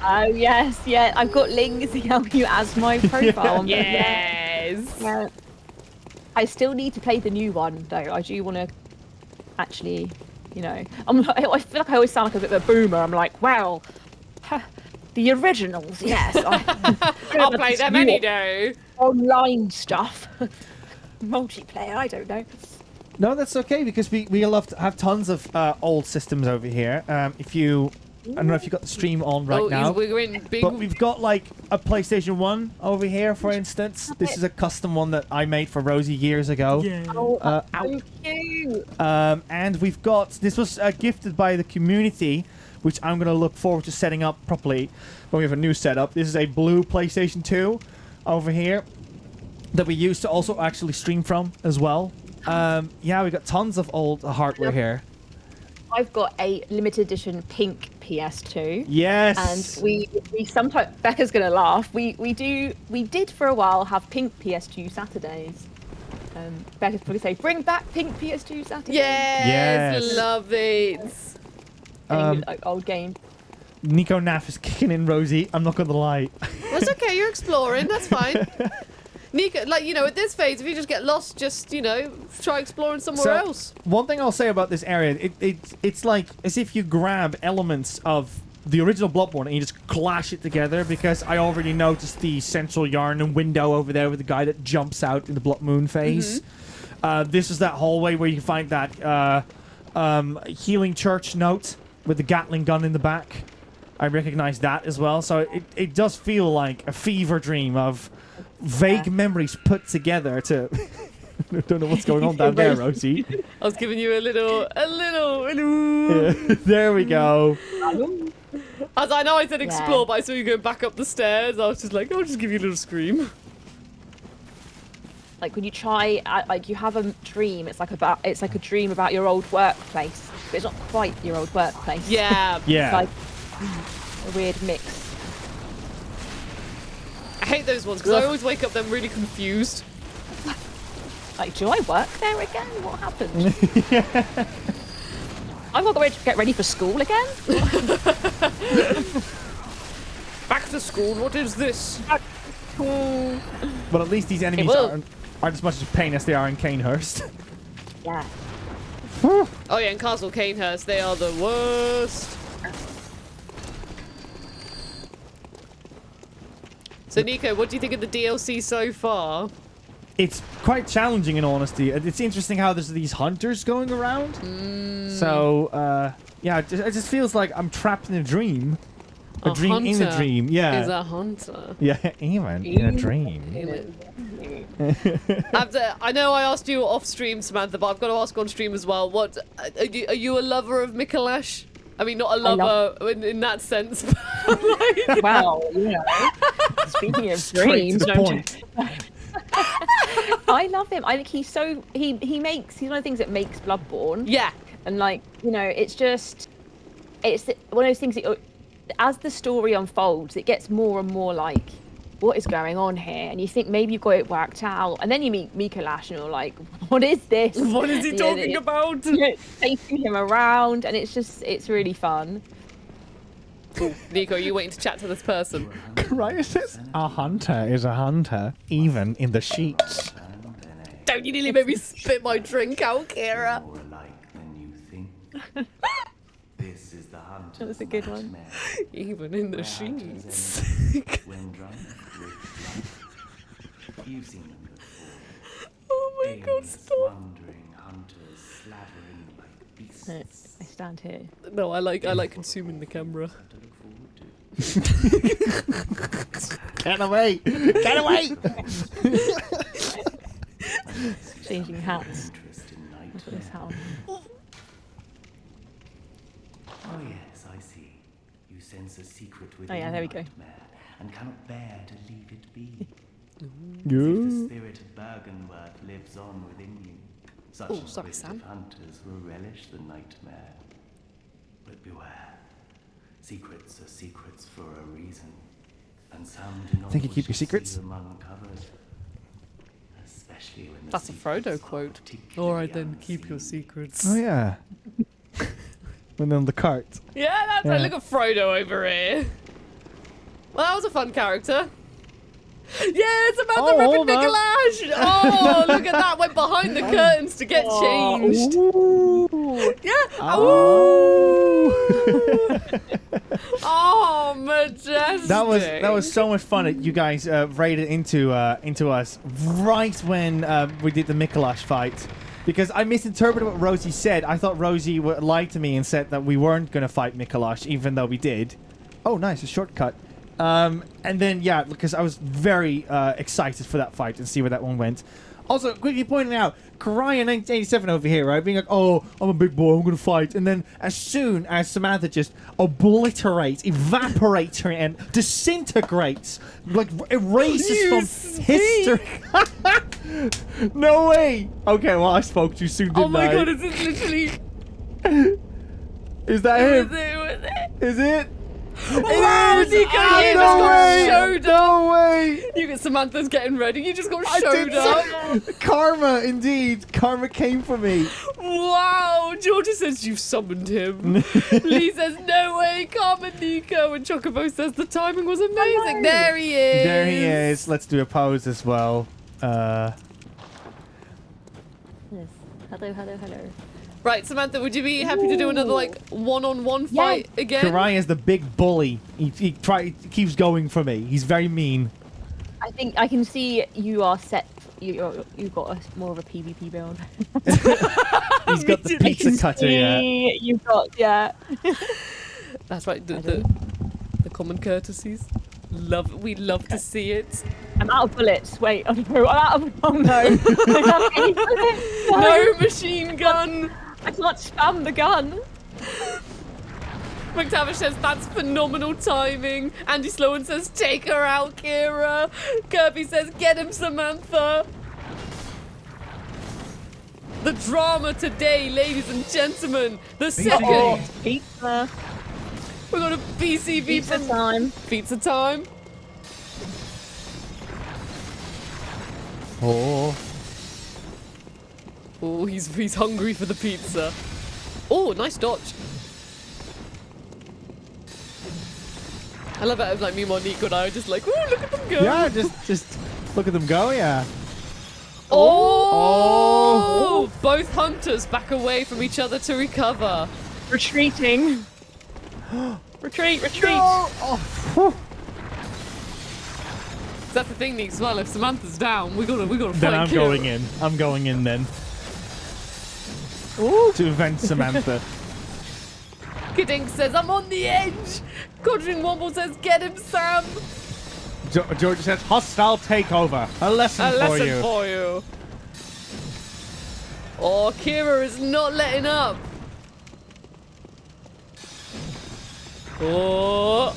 Oh yes, yeah. I've got Ling Xiaoyu as my profile. Yes. Yeah. I still need to play the new one though. I do want to actually, I feel like I always sound like a bit of a boomer. I'm like, well, the originals, yes. I'll play them any day. Online stuff. Multiplayer, I don't know. No, that's okay, because we love to have tons of old systems over here. I don't know if you've got the stream on right now, but we've got like a PlayStation 1 over here, for instance. This is a custom one that I made for Rosie years ago. Yeah. So cute. And we've got, this was gifted by the community, which I'm going to look forward to setting up properly when we have a new setup. This is a blue PlayStation 2 over here that we use to also actually stream from as well. Yeah, we got tons of old hardware here. I've got a limited edition pink PS2. Yes. And we sometimes, Becca's gonna laugh. We did for a while have pink PS2 Saturdays. Becca's probably say, bring back pink PS2 Saturdays. Yes. Love it. Old game. Nico Naff is kicking in Rosie. I'm not gonna lie. That's okay. You're exploring. That's fine. Nico, at this phase, if you just get lost, just, try exploring somewhere else. One thing I'll say about this area, it's like as if you grab elements of the original Bloodborne and you just clash it together, because I already noticed the central yarn and window over there with the guy that jumps out in the Blood Moon phase. This is that hallway where you find that healing church note with the Gatling gun in the back. I recognize that as well. So it does feel like a fever dream of vague memories put together to... I don't know what's going on down there, Rosie. I was giving you a little... Yeah, there we go. As I know I said explore, but I saw you go back up the stairs. I was just like, I'll just give you a little scream. Like when you try, you have a dream. It's like a dream about your old workplace, but it's not quite your old workplace. Yeah. Yeah. It's like a weird mix. I hate those ones because I always wake up them really confused. Like, do I work there again? What happened? I've got to get ready for school again. Back to school. What is this? But at least these enemies aren't as much of a pain as they are in Canehurst. Yeah. Oh yeah, in Castle Canehurst, they are the worst. So, Nico, what do you think of the DLC so far? It's quite challenging, in honesty. It's interesting how there's these hunters going around. So, yeah, it just feels like I'm trapped in a dream. A dream in a dream, yeah. Is a hunter. Yeah, even in a dream. I know I asked you off stream, Samantha, but I've got to ask on stream as well. What are you a lover of MacLeod? I mean, not a lover in that sense. But like... Wow, you know. Speaking of Straight to dreams, the point. I love him. I think he's so he's one of the things that makes Bloodborne. Yeah. And like, you know, it's one of those things that as the story unfolds, it gets more and more like, what is going on here? And you think maybe you've got it worked out, and then you meet MacLeod and you're like, what is this? What is he talking about? Taking him around, and it's really fun. Ooh, Nico, are you waiting to chat to this person? Right, says a hunter is a hunter, even in the sheets. Don't you nearly make me spit my drink out, Kira? More alike than you think. This is the hunter's That was a good one. nightmare. Even in the sheets. When drunk with blood. You've seen them before. Oh my god, Aimless, stop. wandering hunters slavering like beasts. No, I stand here. No, I like consuming the camera. To look forward to. Get away! Get away! Changing hats. Interest in That's what this nightmare. house. Oh yes, I see. You sense a secret within Oh yeah, there we go. nightmare and cannot bear to leave it be. Yeah. The spirit of Bergenworth lives on within you. Such Oh, sorry, inquisitive Sam. hunters will relish the nightmare. But beware. Secrets are secrets for a reason. And some do not Think you wish keep your to see secrets? them uncovered. Especially when the That's a secrets Frodo are quote. particularly Alright then, keep your unseen. secrets. Oh yeah. When on the cart. Yeah, that's Yeah. right. Look at Frodo over here. Well, that was a fun character. Yeah, it's about the hold ripping up. Nicolaj. Oh, look at that. Went behind the curtains to get changed. Yeah. Oh. Oh, majestic. That was so much fun. You guys raided into us right when we did the MacLeod fight, because I misinterpreted what Rosie said. I thought Rosie lied to me and said that we weren't going to fight MacLeod, even though we did. Oh, nice, a shortcut. And then yeah, because I was very excited for that fight and see where that one went. Also, quickly pointing out, Karaya 1987 over here, right? Being like, oh, I'm a big boy, I'm going to fight. And then as soon as Samantha just obliterates, evaporates her and disintegrates, like erases from history. No way. Okay, well, I spoke too soon, didn't I? Oh my god, is it literally... Is that Who him? was it? Is it? Wow, It is! Nico, Ah, you no just got way! showed up. No way! You get Samantha's getting ready. You just got I showed did up. so- Karma, indeed. Karma came for me. Wow, Georgia says you've summoned him. Lee says, no way, Carmen Nico. And Chocobo says the timing was amazing. There he is. There he is. Let's do a pose as well. Yes. Hello. Right, Samantha, would you be happy to do another, like, one-on-one fight again? Karaya's the big bully. He keeps going for me. He's very mean. I think I can see you are set. You've got more of a PvP build. He's got the pizza cutter, yeah. You've got That's right, the common courtesies. We love to see it. I'm out of bullets. Wait, I'm out of. Oh no! I don't have any bullets. No machine gun. I can't spam the gun. McTavish says, that's phenomenal timing. Andy Sloan says, take her out, Kira. Kirby says, get him, Samantha. The drama today, ladies and gentlemen. The second. Pizza. We're going to BCV Pizza from time. Pizza time. Oh. Oh, he's hungry for the pizza. Oh, nice dodge. I love it. Like, meanwhile, Nico and I are just like, ooh, look at them go. Yeah, just look at them go, yeah. Oh! Both hunters back away from each other to recover. Retreating. Retreat. No! Oh, whew. That's the thing, Nick, as well. If Samantha's down, we gotta fight Then I'm Kira. going in. I'm going in then. Ooh. To avenge Samantha. Kidding says, I'm on the edge. Conjuring Womble says, get him, Sam. George says, hostile takeover. A lesson for you. For you. Oh, Kira is not letting up. Oh.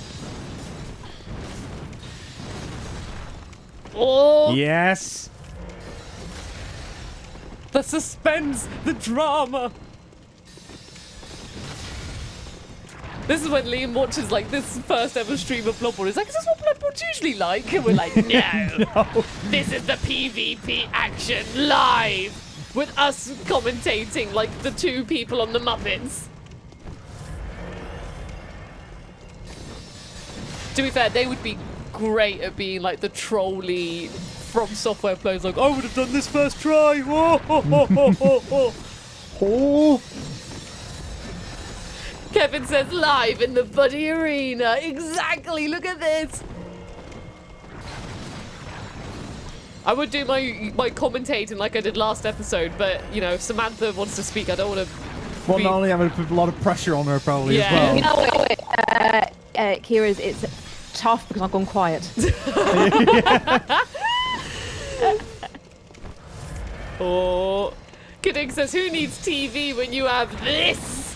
Oh. Yes. The suspense, the drama. This is when Liam watches like this first ever stream of Bloodborne. He's like, is this what Bloodborne's usually like? And we're like, no. No. This is the PvP action live with us commentating like the two people on the Muppets. To be fair, they would be great at being like the trolly From Software players. Like, I would have done this first try. Oh, oh, oh, oh, oh, oh. Oh. Kevin says live in the Buddy Arena. Exactly. Look at this. I would do my commentating like I did last episode, but you know, if Samantha wants to speak, I don't want to. Well, not only I'm going to put a lot of pressure on her probably as well. You know what? Kira's, it's tough because I've gone quiet. Oh, Kidding says, who needs TV when you have this?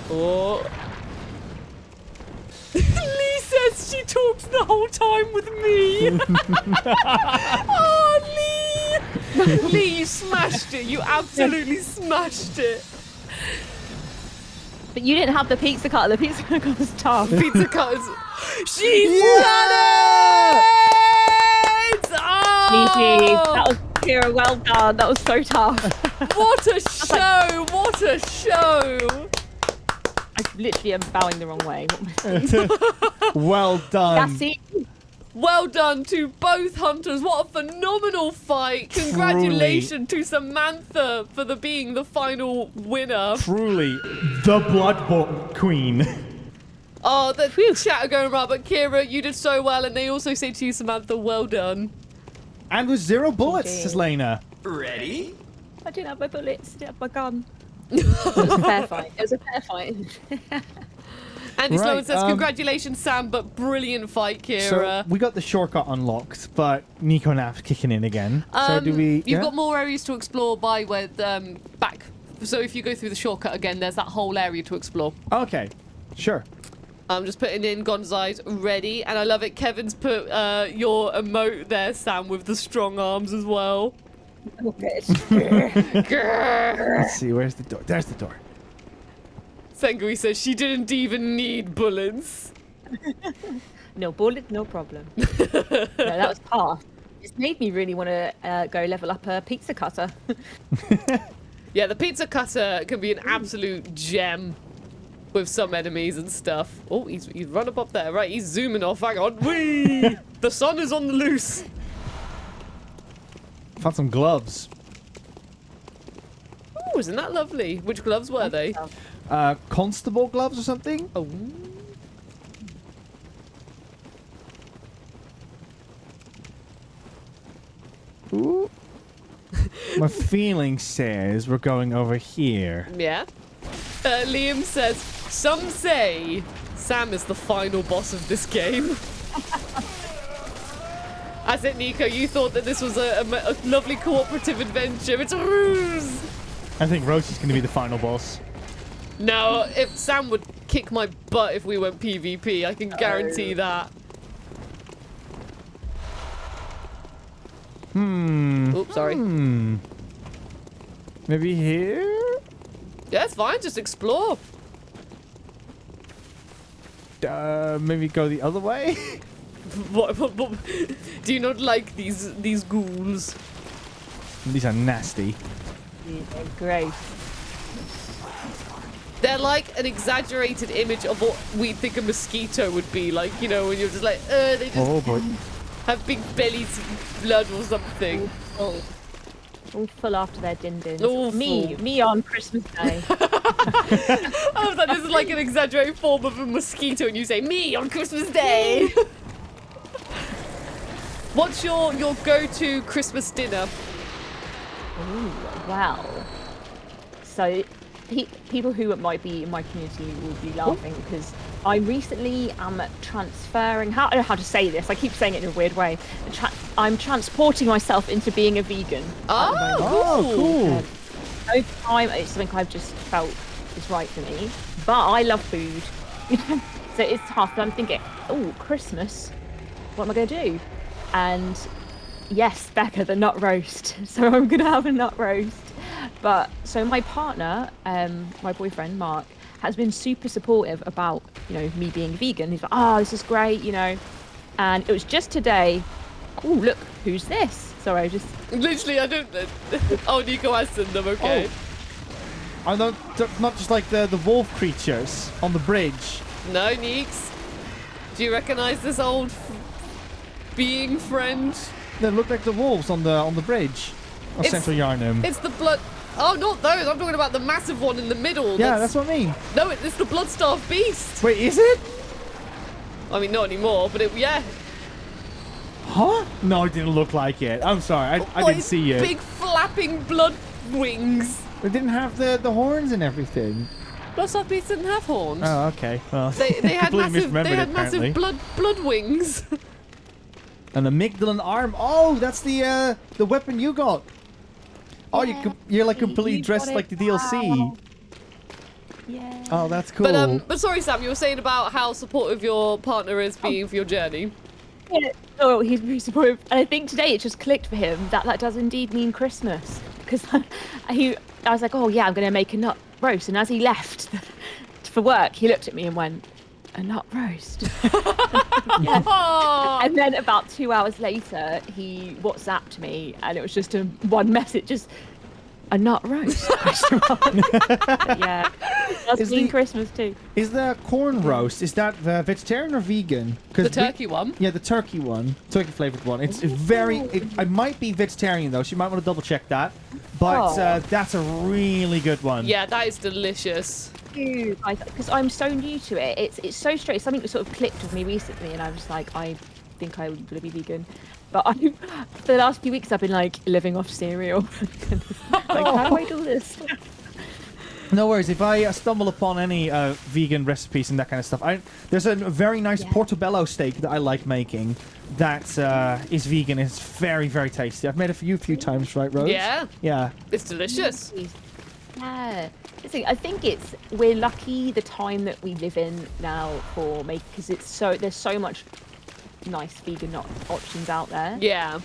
Oh. Lee says she talks the whole time with me. Oh, Lee! Lee, you smashed it. You absolutely smashed it. But you didn't have the pizza cutter. The pizza cutter was tough. Pizza cutters. She's done it! GG. Oh! That was Kira. Well done. That was so tough. What a show! What a show! I literally am bowing the wrong way. Well done. Gassy. Well done to both hunters. What a phenomenal fight. Congratulations to Samantha for being the final winner. Truly, the Bloodborne Queen. Oh, the chat are going around, but Kira, you did so well, and they also say to you, Samantha, well done. And with 0 bullets, GG. says Lena. Ready? I didn't have my bullets. I didn't have my gun. It was a fair fight. It was a fair fight. Andy Right, Sloan says, congratulations, Sam, but brilliant fight, Kira. So we got the shortcut unlocked, but Nico Naf's kicking in again. So do we? You've got more areas to explore by where back. So if you go through the shortcut again, there's that whole area to explore. Okay, sure. I'm just putting in Gonzai's ready, and I love it. Kevin's put your emote there, Sam, with the strong arms as well. Let's see, where's the door? There's the door. Sengui says she didn't even need bullets. No bullet, no problem. No, that was tough. It's made me really want to go level up a pizza cutter. Yeah, the pizza cutter can be an absolute gem with some enemies and stuff. Oh, he's run up there. Right, he's zooming off. Hang on. Whee! The sun is on the loose. Found some gloves. Oh, isn't that lovely? Which gloves were they? Constable gloves or something? Oh. Ooh. My feeling says we're going over here. Yeah. Liam says, some say Sam is the final boss of this game. As it, Nico, you thought that this was a lovely cooperative adventure. It's a ruse. I think Rosie's going to be the final boss. No, if Sam would kick my butt if we went PvP, I can guarantee that. Oops, sorry. Maybe here? Yeah, it's fine. Just explore. Maybe go the other way? What, do you not like these ghouls? These are nasty. Yeah, great. They're like an exaggerated image of what we think a mosquito would be like, you know, when you're just like, they just Oh boy. have big bellies of blood or something. Oh. All full after their din-dins. All Me on Christmas Day. I was like, this is like an exaggerated form of a mosquito, and you say me on Christmas Day. What's your go-to Christmas dinner? Ooh, well. So, people who might be in my community will be laughing because I recently am transferring. I don't know how to say this. I keep saying it in a weird way. I'm transporting myself into being a vegan. Oh, cool. Over time, it's something I've just felt is right for me. But I love food, so it's tough. And I'm thinking, oh, Christmas. What am I going to do? And yes, Becca, the nut roast. So I'm going to have a nut roast. But so my partner, my boyfriend Mark, has been super supportive about me being vegan. He's like, oh, this is great, And it was just today. Oh, look, who's this? Sorry, I just literally I don't. Oh, Nico has sent them. Okay. Oh. Are not just like the wolf creatures on the bridge? No, Neeks. Do you recognise this old being friend? They look like the wolves on the bridge of Central Yarnum. It's the blood. Oh, not those. I'm talking about the massive one in the middle. Yeah, that's what I mean. No, it's the Bloodstaff Beast. Wait, is it? I mean, not anymore, but yeah. Huh? No, it didn't look like it. I'm sorry, I didn't see it. Big flapping blood wings. It didn't have the horns and everything. Bloodstaff Beasts didn't have horns. Oh, okay. Well, They had completely massive misremembered it, apparently. blood wings. An amygdalan arm. Oh, that's the weapon you got. Oh, you're like completely dressed like the DLC. yeah. Oh, that's cool. But sorry, Sam, you were saying about how supportive your partner is being for your journey. Yeah. Oh, he's very supportive. And I think today it just clicked for him that does indeed mean Christmas. Because I was like, oh yeah, I'm going to make a nut roast. And as he left for work, he looked at me and went, a nut roast. Yes. Oh. And then about 2 hours later, he WhatsApped me, and it was just one message, just a nut roast. Yeah, that's mean Christmas too. Is the corn roast? Is that vegetarian or vegan? The turkey one. Yeah, the turkey one, turkey flavored one. It's very. It might be vegetarian though, so you might want to double check that. But that's a really good one. Yeah, that is delicious. Because I'm so new to it. It's so straight. Something that sort of clicked with me recently, and I was like, I think I would be vegan. But for the last few weeks, I've been like living off cereal. Like, how do I do this? No worries. If I stumble upon any vegan recipes and that kind of stuff, there's a very nice portobello steak that I like making. That is vegan. It's very, very tasty. I've made it for you a few times, right, Rose? Yeah. Yeah. It's delicious. Yeah. I think we're lucky the time that we live in now for making, because there's so much nice vegan options out there. Yeah.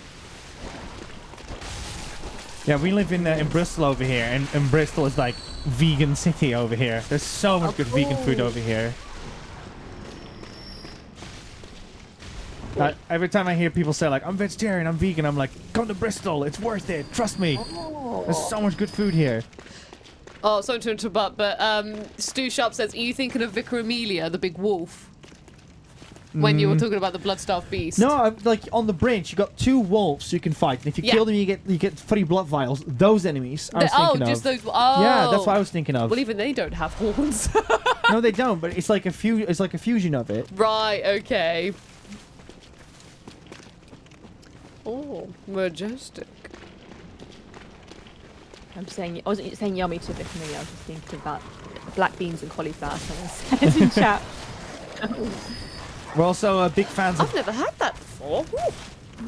Yeah, we live in Bristol over here, and Bristol is like vegan city over here. There's so much good vegan food over here. Every time I hear people say like, I'm vegetarian, I'm vegan, I'm like, come to Bristol, it's worth it, trust me. There's so much good food here. Oh, sorry to interrupt, but Stu Sharp says, are you thinking of Vicar Amelia, the big wolf? When you were talking about the Bloodstaff Beast. No, like on the bridge, you got 2 wolves you can fight, and if you kill them, you get 3 blood vials. Those enemies I was thinking of. Just those. Oh. Yeah, that's what I was thinking of. Well, even they don't have horns. No, they don't. But it's like a fusion of it. Right. Okay. Oh, majestic. I wasn't saying yummy to Vic me. I was just thinking about black beans and cauliflower. Someone said in chat. We're also big fans of. I've never had that before.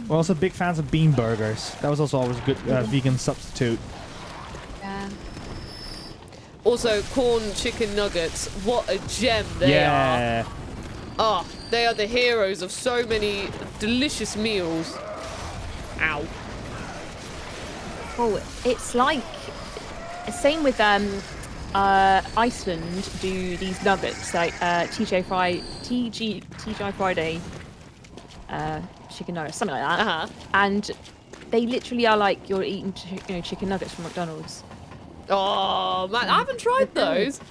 We're also big fans of bean burgers. That was also always a good vegan substitute. Yeah. Also, corn chicken nuggets. What a gem they are. Oh, they are the heroes of so many delicious meals. Ow. Oh, it's like same with Iceland do these nuggets like TGI Friday chicken nuggets, something like that. And they literally are like you're eating chicken nuggets from McDonald's. Oh man, I haven't tried those.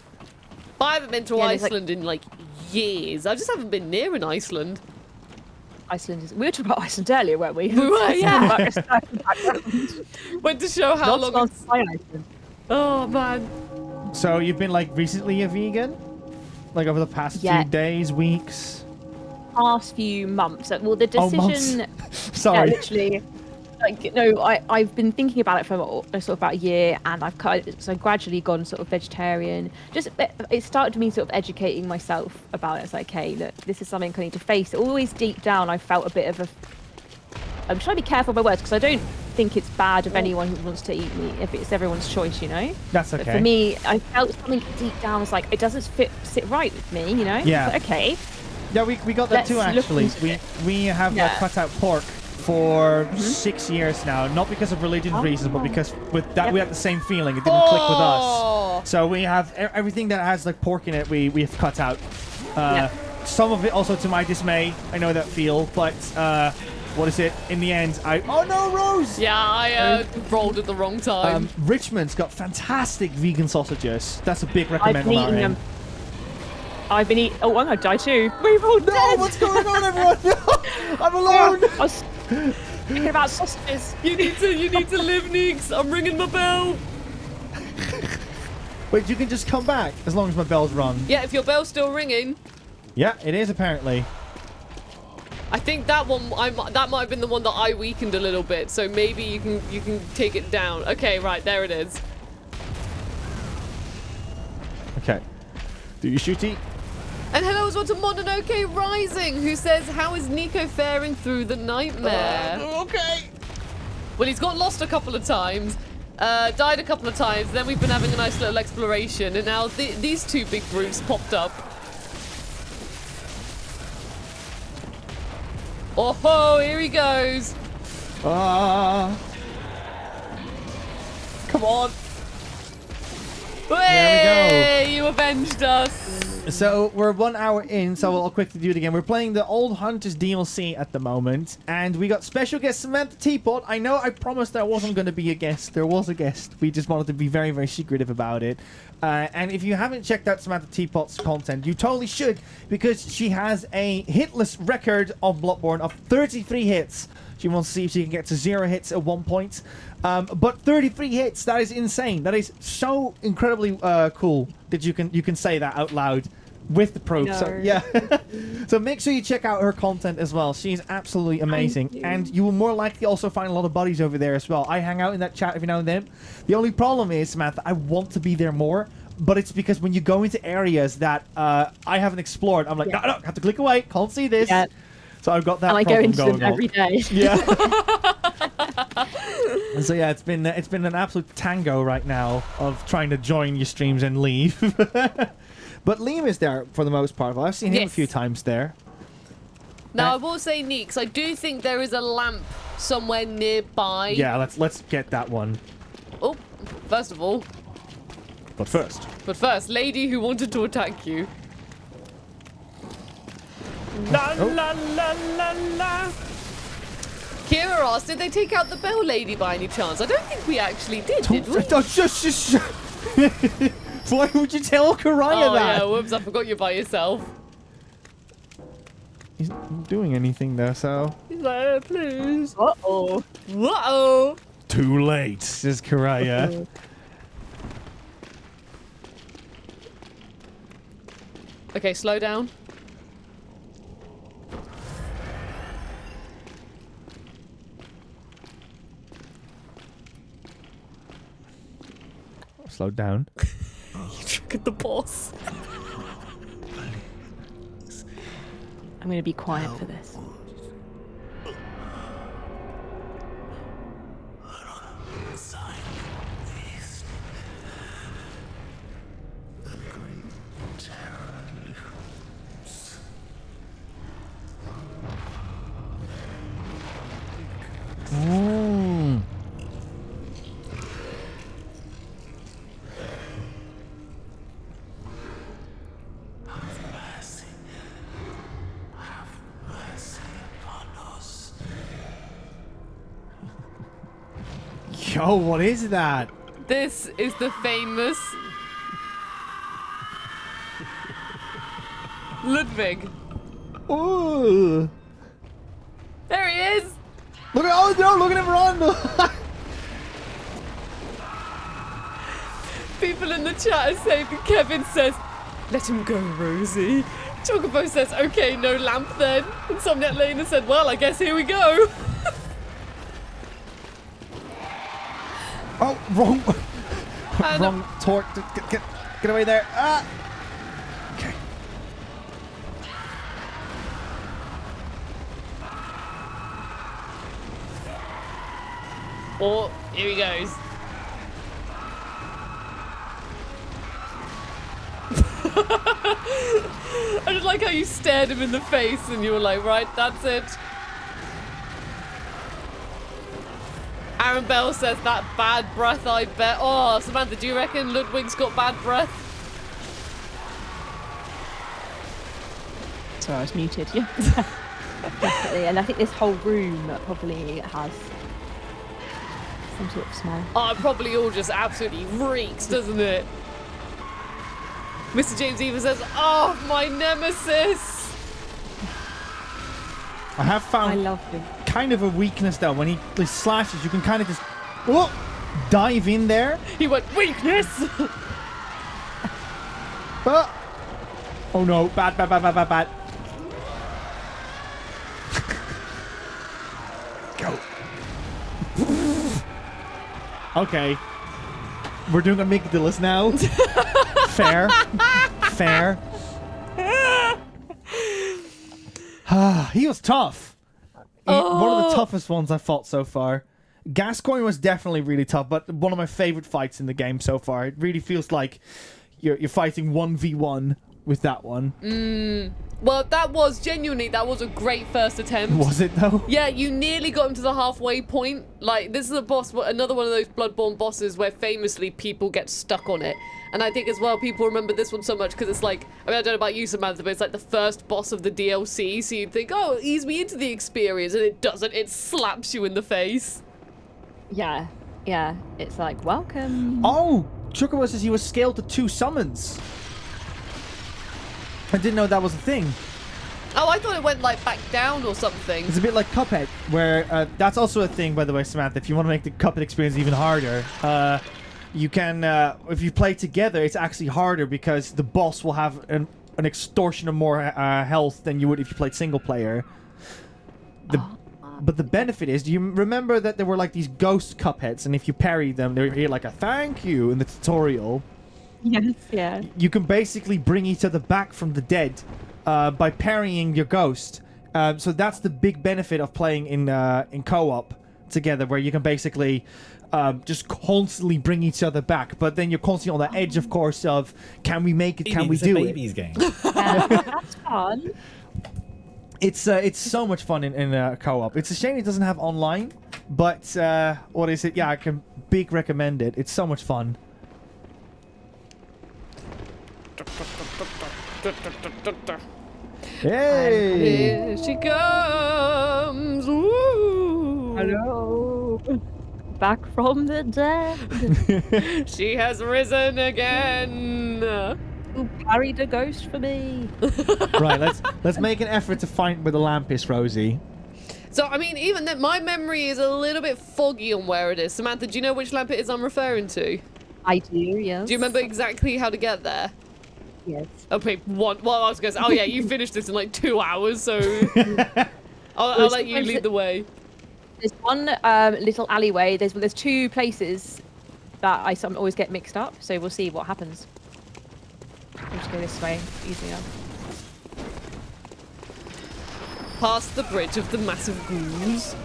I haven't been to Iceland in like years. I just haven't been near in Iceland. Iceland is. We were talking about Iceland earlier, weren't we? We were, yeah. Background. Went to show how Not long. sponsored by Iceland. Oh man. So you've been like recently a vegan? Like over the past few days, weeks? Past few months. Well, the decision. Sorry. Yeah, literally. Like, no, I've been thinking about it for sort of about a year, and I've gradually gone sort of vegetarian. Just it started me sort of educating myself about it. It's like, okay, look, this is something I need to face. Always deep down, I felt a bit of a. I'm trying to be careful with my words because I don't think it's bad of anyone who wants to eat meat if it's everyone's choice, you know. That's okay. But for me, I felt something deep down was like it doesn't sit right with me, you know. Yeah. Like, okay. Yeah, we got that too actually. We have cut out pork for 6 years now, not because of religious reasons, but because with that we had the same feeling. It didn't click with us. So we have everything that has like pork in it. We have cut out. Some of it also to my dismay. I know that feel, but what is it? In the end, oh no, Rose! Yeah, I rolled at the wrong time. Richmond's got fantastic vegan sausages. That's a big recommend on our end. I've been eating. Oh, I'm gonna die too. We're all dead. No, what's going on, everyone? No, I'm alone. I was thinking about sausages. You need to live, Neeks. I'm ringing my bell. Wait, you can just come back as long as my bell's rung. Yeah, if your bell's still ringing. Yeah, it is apparently. I think that one. That might have been the one that I weakened a little bit. So maybe you can take it down. Okay, right there it is. Okay. Do you shooty? And hello as well to Mononoke Rising, who says, how is Nico faring through the nightmare? Okay. Well, he's got lost a couple of times, died a couple of times, then we've been having a nice little exploration, and now these two big brutes popped up. Oh ho, here he goes. Come on. There we go. You avenged us. So we're 1 hour in, so I'll quickly do it again. We're playing the Old Hunters DLC at the moment, and we got special guest Samantha Teapot. I know I promised there wasn't going to be a guest. There was a guest. We just wanted to be very, very secretive about it. And if you haven't checked out Samantha Teapot's content, you totally should, because she has a hitless record of Bloodborne of 33 hits. She wants to see if she can get to 0 hits at one point. But 33 hits, that is insane. That is so incredibly cool that you can say that out loud with the proof. So yeah. So make sure you check out her content as well. She's absolutely amazing. And you will more likely also find a lot of buddies over there as well. I hang out in that chat every now and then. The only problem is, Samantha, I want to be there more. But it's because when you go into areas that I haven't explored, I'm like, no, I have to click away. Can't see this. Yeah. So I've got that and I problem go into them every day. Yeah. And so yeah, it's been an absolute tango right now of trying to join your streams and leave. But Liam is there for the most part. Well, I've seen him a few times there. Now I will say, Neeks, I do think there is a lamp somewhere nearby. Yeah, let's get that one. Oh, first of all. But first, lady who wanted to attack you. La la la la la. Kira asked, did they take out the bell lady by any chance? I don't think we actually did we? Just why would you tell Karaya that? Oh yeah, whoops, I forgot you're by yourself. He's not doing anything though, so... He's like, please. Uh-oh. Uh-oh. Too late, says Karaya. Okay, slow down. Slow down. You triggered the boss. I'm going to be quiet for this. Yo, what is that? This is the famous Ludwig. Ooh. he is. Look at oh no! Look at him run! People in the chat are saying that Kevin says, "Let him go, Rosie." Chocobo says, "Okay, no lamp then." And Somniac Lena said, "Well, I guess here we go." Oh, wrong. And, Wrong torque. Get away there. Ah. Okay. Oh, here he goes. I just like how you stared him in the face and you were like, right, that's it. Aaron Bell says that bad breath, I bet. Oh, Samantha, do you reckon Ludwig's got bad breath? Sorry, I was muted. Yeah. Definitely. And I think this whole room probably has some sort of smell. Oh, it probably all just absolutely reeks, doesn't it? Mr. James Eva says, "Oh, my nemesis." I have found I love him. kind of a weakness though. When he slashes, you can kind of just dive in there. He went, "Weakness." Oh no! Bad. Go. Okay. We're doing amygdalas now. Fair. He was tough. One of the toughest ones I fought so far. Gascoigne was definitely really tough, but one of my favorite fights in the game so far. It really feels like you're fighting 1v1 with that one. Well, that was a great first attempt. Was it though? Yeah, you nearly got him to the halfway point. Like, this is a boss, another one of those Bloodborne bosses where famously people get stuck on it. And I think as well, people remember this one so much because it's like, I mean, I don't know about you, Samantha, but it's like the first boss of the DLC. So you'd think, oh, ease me into the experience. And it doesn't. It slaps you in the face. Yeah. It's like, welcome. Oh, Chocobo says he was scaled to 2 summons. I didn't know that was a thing. Oh, I thought it went like back down or something. It's a bit like Cuphead, where that's also a thing, by the way, Samantha. If you want to make the Cuphead experience even harder, you can, if you play together, it's actually harder because the boss will have an extortion of more health than you would if you played single player. But the benefit is, do you remember that there were like these ghost Cupheads, and if you parried them, they were here like a thank you in the tutorial. Yes, yeah. You can basically bring each other back from the dead by parrying your ghost. So that's the big benefit of playing in co-op together, where you can basically just constantly bring each other back. But then you're constantly on the edge, of course, of can we make it? Can we do it? Baby's game. That's fun. It's so much fun in co-op. It's a shame it doesn't have online, but what is it? Yeah, I can big recommend it. It's so much fun. Hey! Here she comes. Woo. Hello. Back from the dead. She has risen again. Who carried a ghost for me? Right, let's make an effort to find where the lamp is, Rosie. So, I mean, even then, my memory is a little bit foggy on where it is. Samantha, do you know which lamp it is I'm referring to? I do, yes. Do you remember exactly how to get there? Yes. Okay, well, I was going to say, oh yeah, you finished this in like 2 hours, so I'll let you lead the way. There's one little alleyway. There's 2 places that I always get mixed up, so we'll see what happens. We'll just go this way, easier. Past the bridge of the massive ghouls.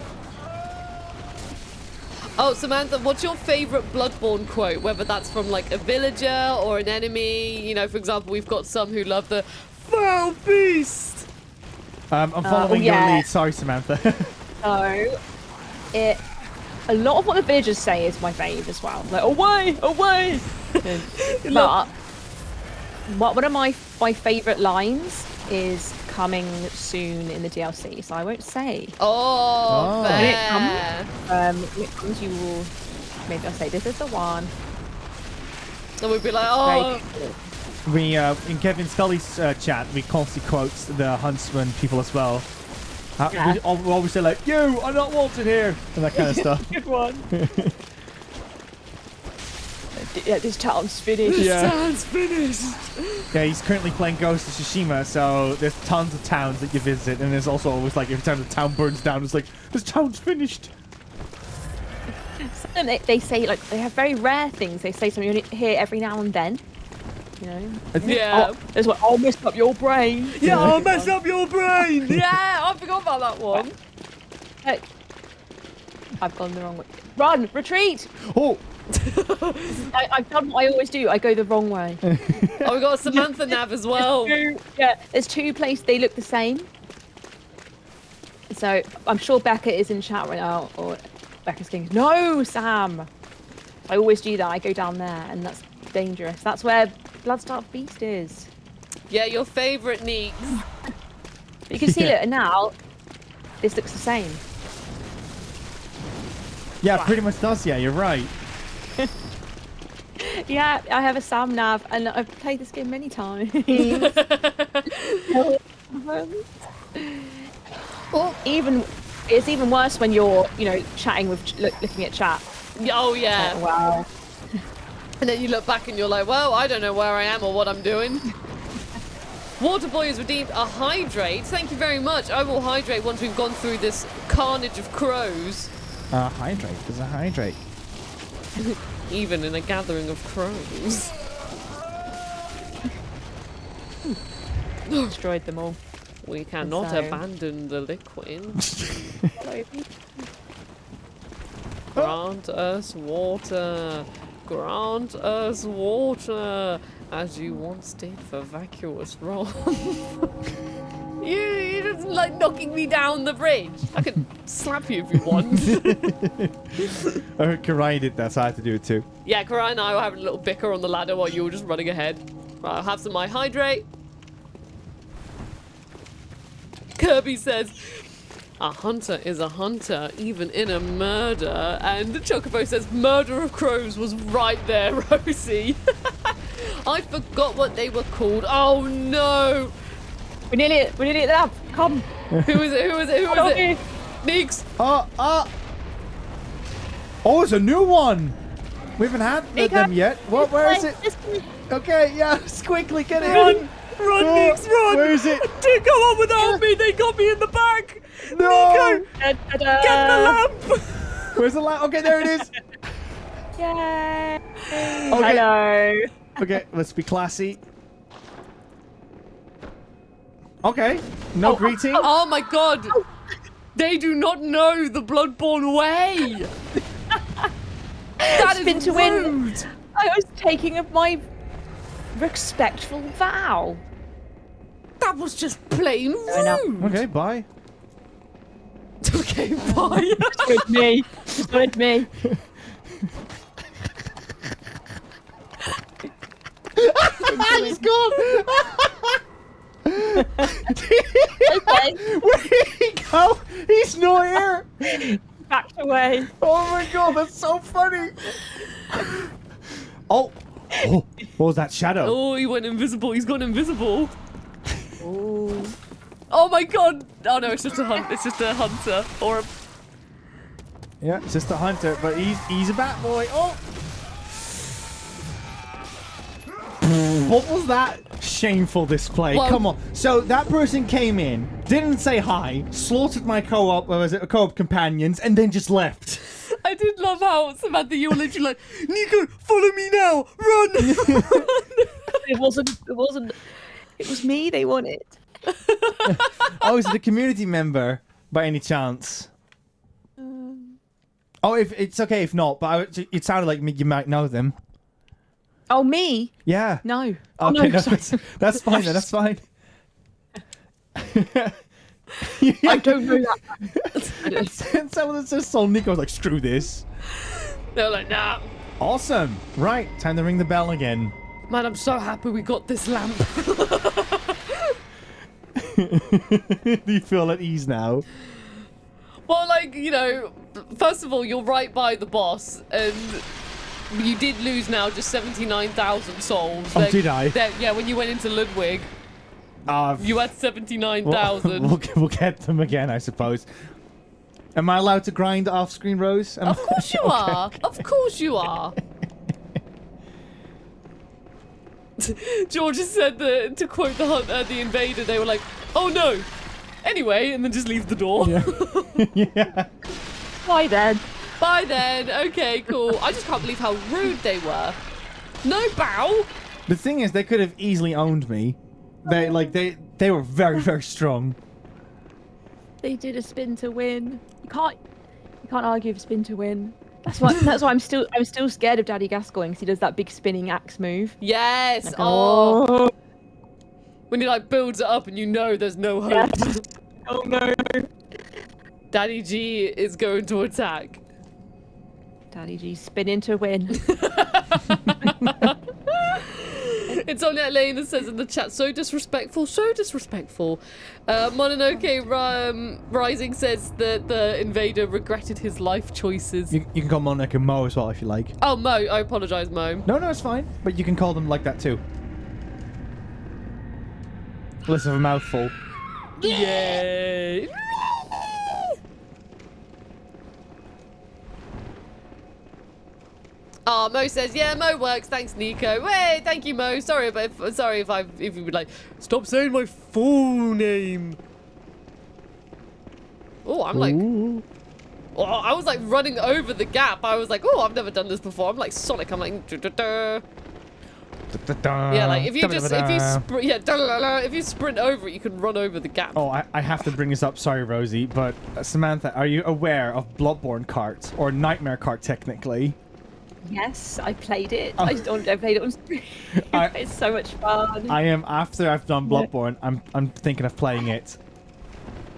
Oh, Samantha, what's your favourite Bloodborne quote? Whether that's from like a villager or an enemy. You know, for example, we've got some who love the foul beast. I'm following your lead. Sorry, Samantha. So, a lot of what the villagers say is my fave as well. Like, away, away. But one of my favourite lines is coming soon in the DLC, so I won't say. Oh, fair. When it comes, you will. Maybe I'll say this is the one. And we'd be like, oh. We in Kevin Scully's chat, we constantly quote the Huntsman people as well. Yeah. We always say like, "You are not wanted here," and that kind of stuff. Good one. Yeah, this town's finished. Yeah. Sounds finished. Yeah, he's currently playing Ghost of Tsushima, so there's tons of towns that you visit, and there's also always like every time the town burns down, it's like this town's finished. And they say like they have very rare things. They say something you hear every now and then. You know. Yeah. Oh, there's what I'll mess up your brain. Yeah, I'll mess up your brain. Yeah, I forgot about that one. Hey. I've gone the wrong way. Run! Retreat! Oh, I've done what I always do. I go the wrong way. Oh, we got a Samantha nav as well. There's two places. They look the same. So I'm sure Becca is in chat right now, or Becca's thinking, no, Sam. I always do that. I go down there, and that's dangerous. That's where Bloodstarved Beast is. Yeah, your favourite Neeks. You can see it now. This looks the same. yeah, pretty much does. Yeah, you're right. Yeah, I have a Sam nav, and I've played this game many times. Well, it's even worse when you're, chatting with, looking at chat. Oh, yeah. Oh, wow. And then you look back and you're like, well, I don't know where I am or what I'm doing. Waterboy has redeemed a hydrate. Thank you very much. I will hydrate once we've gone through this carnage of crows. Hydrate. There's a hydrate. Even in a gathering of crows. Destroyed them all. We cannot So- abandon the liquid. Grant us water. Grant us water. As you once did for Vacuous Ron. You just like knocking me down the bridge. I could slap you if you want. I heard Karai did that, so I had to do it too. Yeah, Karai and I were having a little bicker on the ladder while you were just running ahead. Right, I'll have some my hydrate. Kirby says, a hunter is a hunter, even in a murder. And Chocobo says, murder of crows was right there, Rosie. I forgot what they were called. Oh no. We're nearly at that. Come. Who is it? Who is it? Who is it? Neeks. Oh, it's a new one. We haven't had them yet. What? Where is it? Okay, yeah, just quickly get it. Run, Neeks, run. Where is it? Don't go on without me. They got me in the back. No. Nico, get the lamp. Where's the lamp? Okay, there it is. Yay. Okay. Hello. Okay, let's be classy. Okay, no greeting. Oh my god. They do not know the Bloodborne way. That is Spin to win. rude. I was taking my respectful vow. That was just plain I know. rude. Okay, bye. Okay, bye. Good me. Good me. He's gone. Okay. Where did he go? He's not here. Backed away. Oh my god, that's so funny. Oh, what was that shadow? Oh, he went invisible. He's gone invisible. Ooh. Oh my god. Oh no, it's just a hunt. It's just a hunter or a. Yeah, it's just a hunter, but he's a bat boy. Oh. What was that shameful display? Well- Come on. So that person came in, didn't say hi, slaughtered my co-op companions, and then just left. I did love how Samantha, you were literally like, Nico, follow me now, run. It was me they wanted. Oh, is it a community member by any chance? Oh, if it's okay if not, but it sounded like you might know them. Oh, me? Yeah. No. Okay, no, that's fine then. That's fine. I don't know that. And someone that just saw Nico was like, screw this. They're like, nah. Awesome. Right, time to ring the bell again. Man, I'm so happy we got this lamp. Do you feel at ease now? Well, like, first of all, you're right by the boss, and you did lose now just 79,000 souls. Oh, did I? Yeah, when you went into Ludwig. You had 79,000. We'll get them again, I suppose. Am I allowed to grind off-screen, Rose? Of course you are. Of course you are. George has said that, to quote the invader, they were like, "Oh no." Anyway, and then just leave the door. Yeah. Yeah. Bye then. Bye then. Okay, cool. I just can't believe how rude they were. No bow. The thing is, they could have easily owned me. They were very, very strong. They did a spin to win. You can't argue for spin to win. That's why I'm still scared of Daddy Gascoigne, because he does that big spinning axe move. Yes. Like, Oh. When he like builds it up and you know there's no hope. Yeah. Oh no. Daddy G is going to attack. Daddy G spinning to win. It's only Elena says in the chat, so disrespectful, so disrespectful. Mononoke Rising says that the invader regretted his life choices. You can call Mononoke Mo as well if you like. Oh, Mo. I apologise, Mo. No, it's fine. But you can call them like that too. Less of a mouthful. Yay! Oh, Mo says, yeah, Mo works. Thanks, Nico. Hey, thank you, Mo. Sorry if you would like stop saying my full name. Oh, I'm like, Ooh. oh, I was like running over the gap. I was like, oh, I've never done this before. I'm like Sonic. I'm like, duh. Yeah, like if you sprint over it, you can run over the gap. Oh, I have to bring this up. Sorry, Rosie, but Samantha, are you aware of Bloodborne Kart or Nightmare Kart technically? Yes, I played it. Oh. I played it on stream. It's so much fun. I am after I've done Bloodborne. I'm thinking of playing it.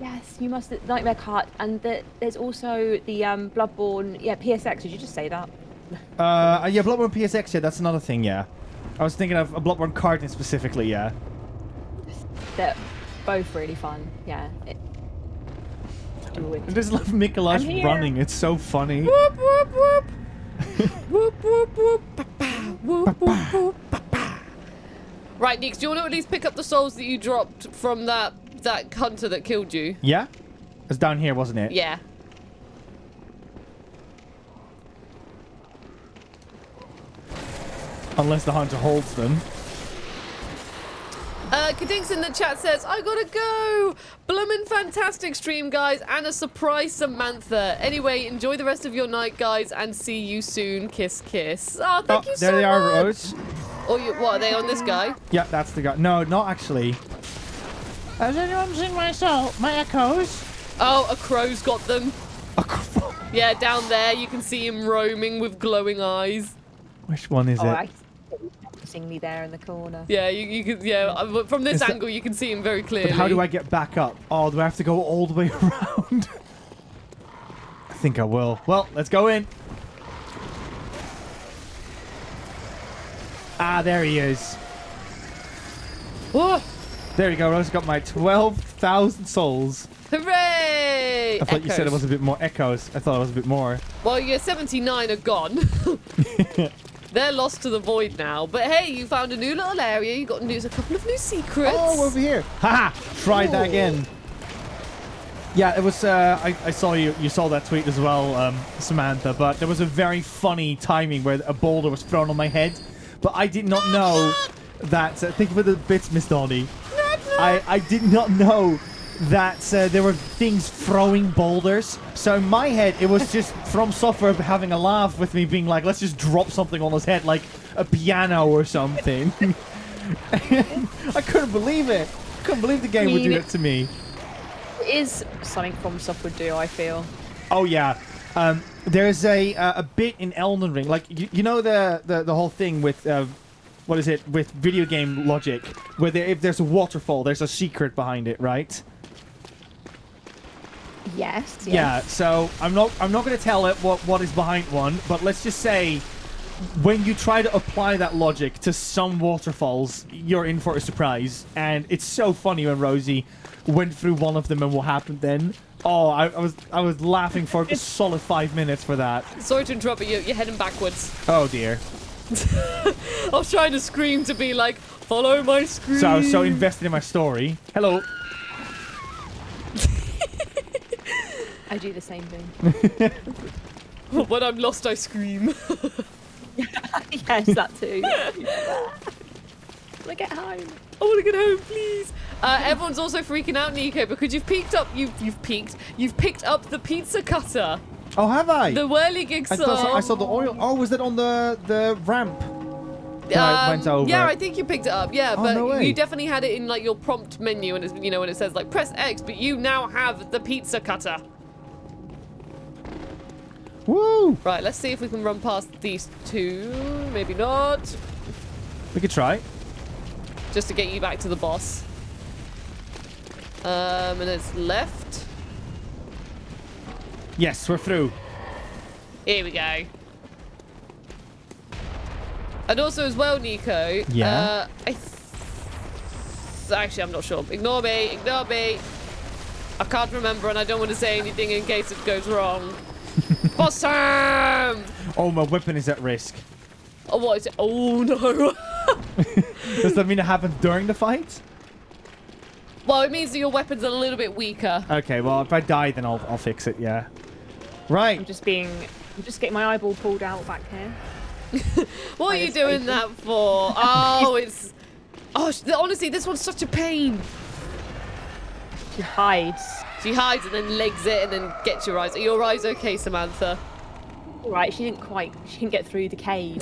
Yes, you must. Nightmare Kart, and there's also the Bloodborne. Yeah, PSX. Did you just say that? Yeah, Bloodborne PSX. Yeah, that's another thing. Yeah, I was thinking of a Bloodborne Kart specifically. Yeah. They're both really fun. Yeah. I just love MacLeod running. It's so funny. Whoop whoop whoop. Whoop whoop whoop. Whoop whoop whoop. Right, Nix, do you want to at least pick up the souls that you dropped from that hunter that killed you? Yeah, it's down here, wasn't it? Yeah. Unless the hunter holds them. Kadinks in the chat says, I gotta go! Bloomin' fantastic stream, guys, and a surprise Samantha. Anyway, enjoy the rest of your night, guys, and see you soon. Kiss, kiss. Oh, thank you so much. There they are, Rose. Oh, what, are they on this guy? Yeah, that's the guy. No, not actually. Has anyone seen my echoes? Oh, a crow's got them. A crow. Yeah, down there, you can see him roaming with glowing eyes. Which one is it? I see me there in the corner. Yeah, you can. Yeah, from this angle, you can see him very clearly. But how do I get back up? Oh, do I have to go all the way around? I think I will. Well, let's go in. Ah, there he is. Oh, There you go, Rose. Got my 12,000 souls. hooray! I thought you said it was a bit more echoes. I thought it was a bit more. Well, your 79 are gone. They're lost to the void now. But hey, you found a new little area. You got a couple of new secrets. Oh, over here. Haha! Tried that again. Yeah, it was. I saw you saw that tweet as well, Samantha. But there was a very funny timing where a boulder was thrown on my head. But I did not know that. Thank you for the bits, Miss Donnie. I did not know that there were things throwing boulders. So in my head, it was just From Software having a laugh with me, being like, let's just drop something on his head, like a piano or something. I couldn't believe it. Couldn't believe the game would do that to me. It is something From Software do, I feel. Oh yeah. There's a bit in Elden Ring, like you know the whole thing with what is it, with video game logic, where if there's a waterfall, there's a secret behind it, right? Yes. Yeah. So I'm not going to tell it what is behind one, but let's just say when you try to apply that logic to some waterfalls, you're in for a surprise, and it's so funny when Rosie went through one of them and what happened then. Oh, I was laughing for a solid 5 minutes for that. Sorry to interrupt, but you're heading backwards. Oh dear. I was trying to scream to be like, Follow my screen. So I was so invested in my story. Hello. I do the same thing. When I'm lost, I scream. Yes, that too. I want to get home. I want to get home, please. Everyone's also freaking out, Nico, because you've picked up the pizza cutter. Oh, have I? The whirligig I saw the oil. Oh, was that on the ramp? I went over. Yeah, I think you picked it up. Yeah, Oh, but no way. you definitely had it in like your prompt menu, and it's, you know, when it says like press X, but you now have the pizza cutter. Woo! Right, let's see if we can run past these two. Maybe not. We could try. Just to get you back to the boss. And it's left. Yes, we're through. Here we go. And also as well, Nico. Yeah. Actually, I'm not sure. Ignore me. Ignore me. I can't remember, and I don't want to say anything in case it goes wrong. Boss time! Oh, my weapon is at risk. Oh, what is it? Oh, no. Does that mean it happens during the fight? Well, it means that your weapon's a little bit weaker. Okay, well, if I die, then I'll fix it, yeah. Right. I'm just getting my eyeball pulled out back here. What are you doing that for? Oh, it's... Oh, honestly, this one's such a pain. She hides. She hides and then legs it and then gets your eyes. Are your eyes okay, Samantha? All right, she didn't get through the cave.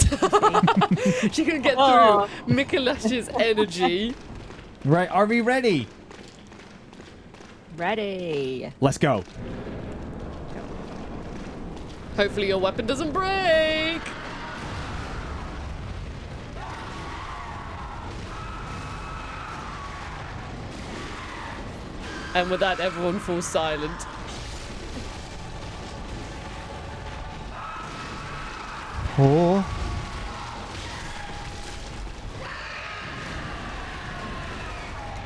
She couldn't get Oh. through Mikolash's energy. Right, are we ready? Ready. Let's go. Hopefully your weapon doesn't break. And with that, everyone falls silent. Oh.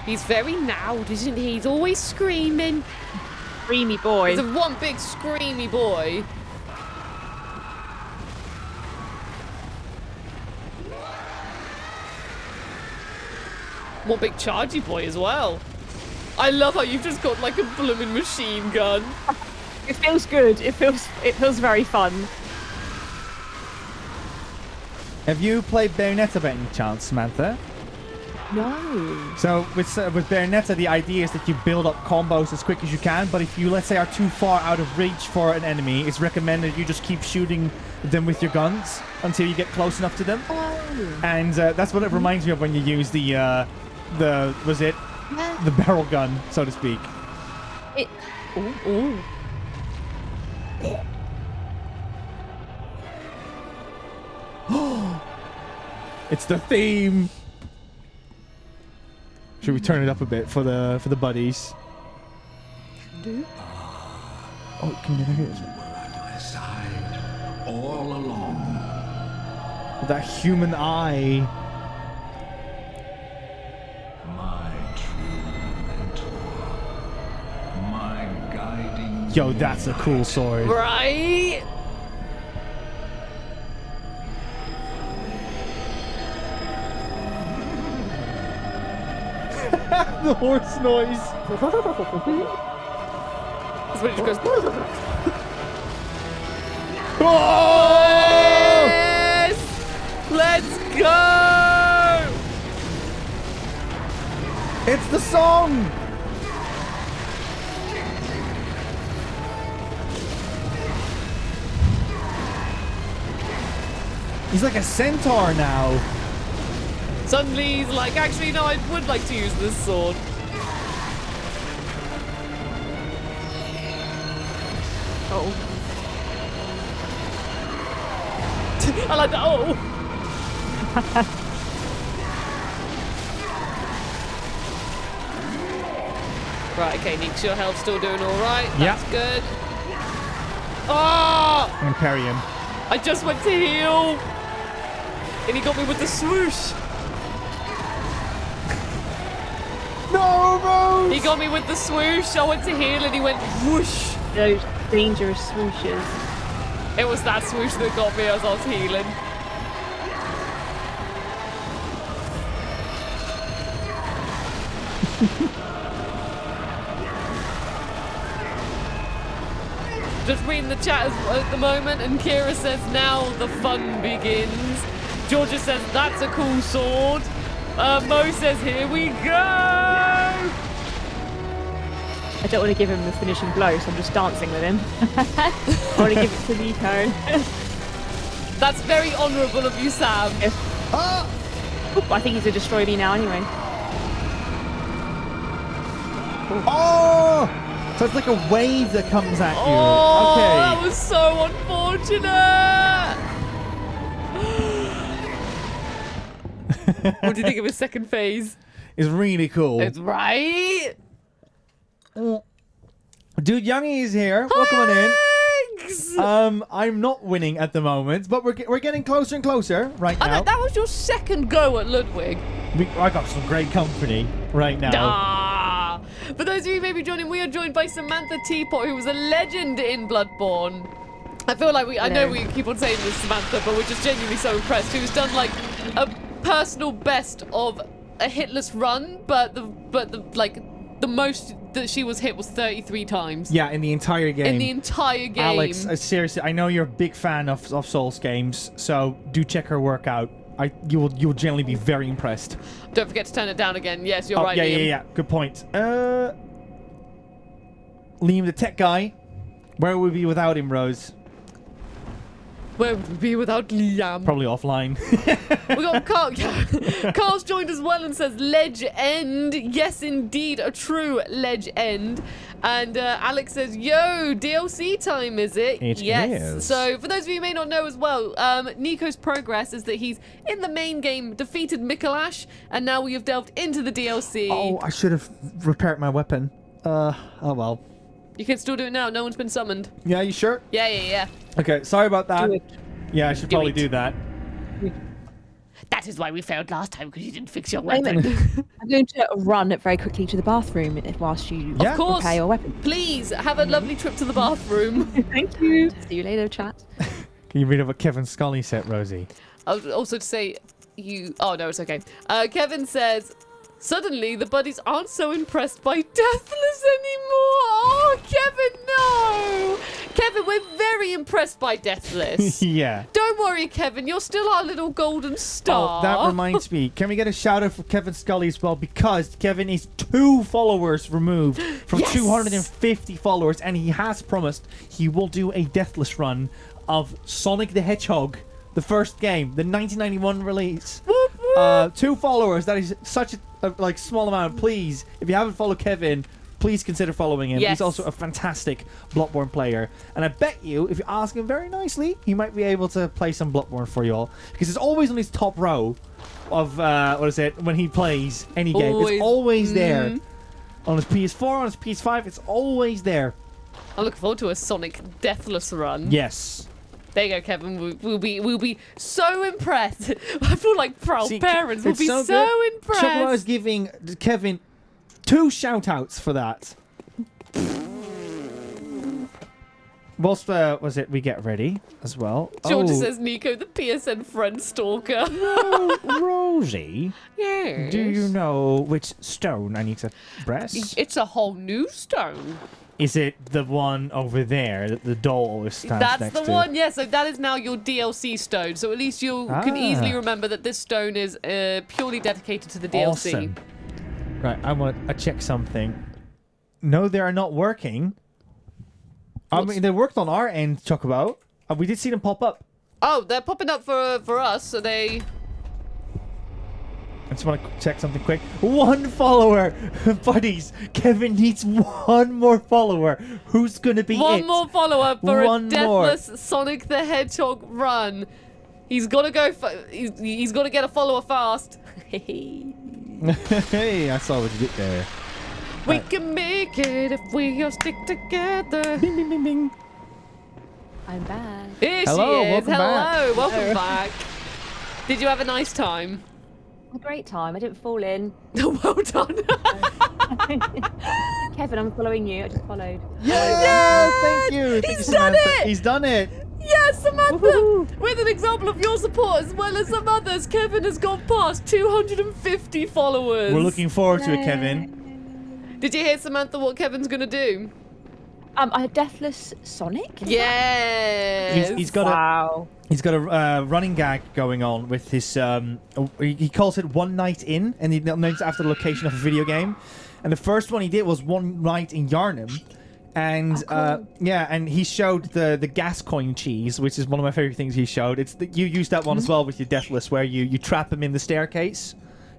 He's very loud, isn't he? He's always screaming. Creamy boy. He's a one big screamy boy. One big chargy boy as well. I love how you've just got like a blooming machine gun. It feels good. It feels very fun. Have you played Bayonetta by any chance, Samantha? No. So with Bayonetta, the idea is that you build up combos as quick as you can, but if you, let's say, are too far out of reach for an enemy, it's recommended you just keep shooting them with your guns until you get close enough to them. Oh. And that's what it reminds me of when you use the barrel gun, so to speak. Ooh. It's the theme. Should we turn it up a bit for the buddies? Oh, can you hear it? At my side all along. That human eye. My true mentor. My guiding. Yo, that's a cool sword. Right? The horse noise. That's when it just goes. Oh! Yes! Let's go! It's the song. He's like a centaur now. Suddenly he's like, actually, no, I would like to use this sword. Oh. I like that. Oh. Right, okay, Nick, your health's still doing all right. Yeah. That's good. Oh! I'm gonna parry him. I just went to heal. And he got me with the swoosh. No, Rose! He got me with the swoosh. I went to heal and he went whoosh. Those dangerous swooshes. It was that swoosh that got me as I was healing. Just reading the chat at the moment, and Kira says, now the fun begins. Georgia says, that's a cool sword. Mo says, here we go! I don't want to give him the finishing blow, so I'm just dancing with him. I want to give it to Nico. That's very honourable of you, Sam. Yes. Ah! Oop, I think he's going to destroy me now anyway. Oh! So it's like a wave that comes at you. Oh, Okay. that was so unfortunate! What do you think of his second phase? It's really cool. It's right. Dude, Youngie is here. Welcome on in. Thanks! I'm not winning at the moment, but we're getting closer and closer right I now. know, that was your second go at Ludwig. I got some great company right now. Ah! For those of you who may be joining, we are joined by Samantha Teapot, who was a legend in Bloodborne. I feel like I know we keep on saying this, Samantha, but we're just genuinely so impressed. Who's done like a personal best of a hitless run, but the most that she was hit was 33 times. Yeah, in the entire game. In the entire game. Alex, seriously, I know you're a big fan of Souls games, so do check her work out. You will generally be very impressed. Don't forget to turn it down again. Yes, you're right, Liam. Yeah. Good point. Liam, the tech guy. Where would we be without him, Rose? Where would we be without Liam? Probably offline. We got Carl. Carl's joined as well and says ledge end. Yes, indeed, a true ledge end. And Alex says, yo, DLC time, is it? It is. So for those of you who may not know as well, Nico's progress is that he's in the main game defeated Mikolash, and now we have delved into the DLC. Oh, I should have repaired my weapon. Oh well. You can still do it now. No one's been summoned. Yeah, you sure? Yeah. Okay, sorry about that. Do it. Yeah, I should probably do that. That is why we failed last time, because you didn't fix your Wait a weapon. minute. I'm going to run very quickly to the bathroom whilst you Yeah. Of course. repair your weapon. Please have a lovely trip to the bathroom. Thank you. See you later, chat. Can you read of what Kevin Scully said, Rosie? I was also to say oh no, it's okay. Kevin says, suddenly the buddies aren't so impressed by Deathless anymore. Oh, Kevin, no. Kevin, we're very impressed by Deathless. Yeah. Don't worry, Kevin, you're still our little golden star. Oh, that reminds me. Can we get a shout out for Kevin Scully as well? Because Kevin is 2 followers removed from Yes! 250 followers, and he has promised he will do a Deathless run of Sonic the Hedgehog, the first game, the 1991 release. Whoop, whoop. 2 followers. That is such a small amount. Please, if you haven't followed Kevin, please consider following him. Yes. He's also a fantastic Bloodborne player. And I bet you, if you ask him very nicely, he might be able to play some Bloodborne for you all. Because it's always on his top row of, when he plays any game. It's always there. On his PS4, on his PS5, it's always there. I look forward to a Sonic Deathless run. Yes. There you go, Kevin. We'll be so impressed. I feel like proud parents will it's be so good. impressed. Chocolate is giving Kevin 2 shout-outs for that. Whilst, we get ready as well. Georgia says, Nico, the PSN friend stalker. Rosie, Yes. do you know which stone I need to press? It's a whole new stone. Is it the one over there that the doll always stands That's next the to? one, yeah. So that is now your DLC stone. So at least you can easily remember that this stone is purely dedicated to the DLC. Awesome. Right, I want to check something. No, they are not working. I mean, they worked on our end, Chocobo. We did see them pop up. Oh, they're popping up for us, so they... I just want to check something quick. 1 follower! Buddies, Kevin needs 1 more follower. Who's going to be One more follower for One a deathless Sonic the Hedgehog run. He's got to go... He's got to get a follower fast. Hey, I saw what you did there. We can make it if we all stick together. Bing, bing, bing, bing. I'm back. Here Hello, she is. welcome back. Welcome back. Did you have a nice time? A great time. I didn't fall in. Well done. Kevin, I'm following you. I just followed. Yeah, thank you. Thank He's you, done Samantha. it. He's done it. Yes, Samantha! Woohoo. With an example of your support as well as some others, Kevin has gone past 250 followers. We're looking forward to it, Kevin. Did you hear, Samantha, what Kevin's gonna do? A Deathless Sonic? Is Yes. He's got Wow. He's got a running gag going on with his. He calls it One Night In, and he names it after the location of a video game. And the first one he did was One Night in Yarnum, and yeah, and he showed the gas coin cheese, which is one of my favorite things he showed. You used that one as well with your Deathless, where you trap him in the staircase,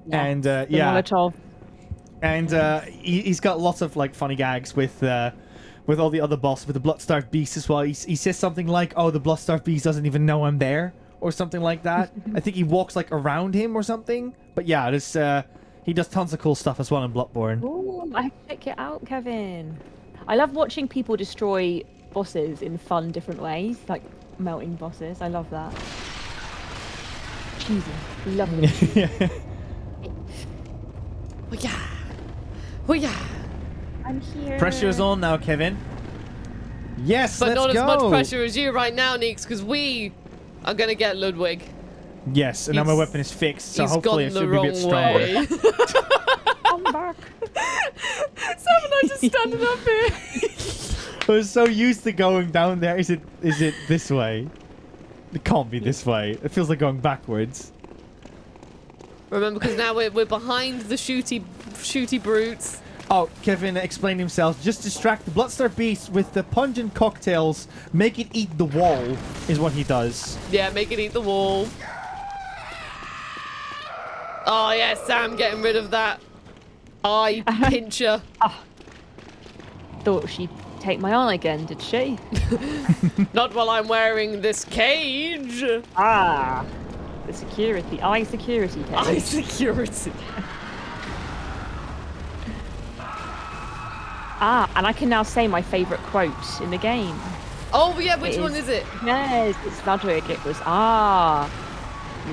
and The yeah, Molotov. and he's got lots of like funny gags with all the other bosses, with the Bloodstarved Beast as well. He says something like, "Oh, the Bloodstarved Beast doesn't even know I'm there," or something like that. I think he walks like around him or something. But yeah, this he does tons of cool stuff as well in Bloodborne. Ooh, I have to check it out, Kevin. I love watching people destroy bosses in fun, different ways, like melting bosses. I love that. Cheesy. Love it. Oh yeah. Oh yeah. I'm here. Pressure's on now, Kevin. Yes, But let's not go. as much pressure as you right now, Neeks, because we are gonna get Ludwig. Yes, and now my weapon is fixed, so He's hopefully gone it the should be a wrong bit stronger. way. Come back. Sam and I just standing up here. I was so used to going down there. Is it this way? It can't be this way. It feels like going backwards. Remember, because now we're behind the shooty brutes. Oh, Kevin explained himself. Just distract the Bloodstarved Beast with the pungent cocktails. Make it eat the wall, is what he does. Yeah, make it eat the wall. Oh yeah, Sam getting rid of that eye pincher. Thought she'd take my eye again, did she? Not while I'm wearing this cage. Ah. The security. Eye security cage. Eye security. And I can now say my favourite quote in the game. Oh yeah, which one is it? Yes, it's Ludwig. It was, you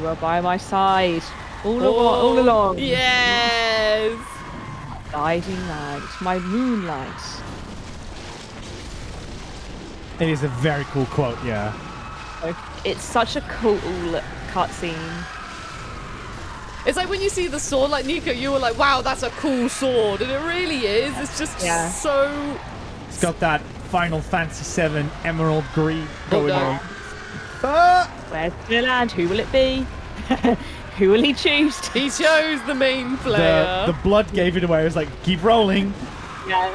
are by my side. All along. Yes. Guiding light, my moonlight. It is a very cool quote, yeah. It's such a cool cutscene. It's like when you see the sword, like Nico, you were like, wow, that's a cool sword. And it really is. It's just so... It's got that Final Fantasy VII Emerald Green going no. on. Ah! Where's the land? Who will it be? Who will he choose? He chose the main player. The blood gave it away. It was like, keep rolling. Yeah.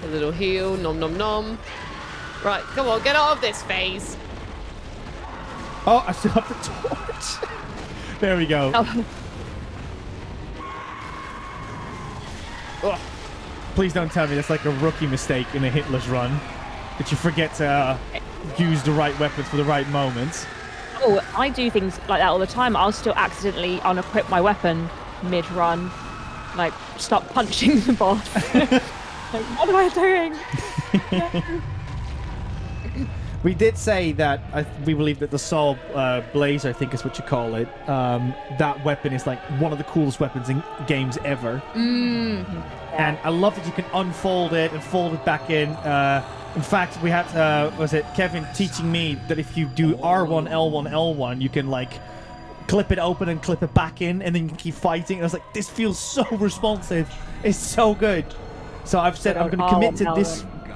A little heal, nom nom nom. Right, come on, get out of this phase. Oh, I still have the torch. There we go. Oh. Oh, please don't tell me that's like a rookie mistake in a hitless run. That you forget to use the right weapons for the right moments. Oh, I do things like that all the time. I'll still accidentally unequip my weapon mid-run. Like, start punching the boss. Like, what am I doing? We did say that we believe that the Saw Blaze, I think is what you call it, that weapon is like one of the coolest weapons in games ever. And I love that you can unfold it and fold it back in. In fact, we had, was it Kevin teaching me that if you do R1, L1, L1, you can like clip it open and clip it back in, and then you can keep fighting. And I was like, this feels so responsive. It's so good. So I've said I'm going to commit to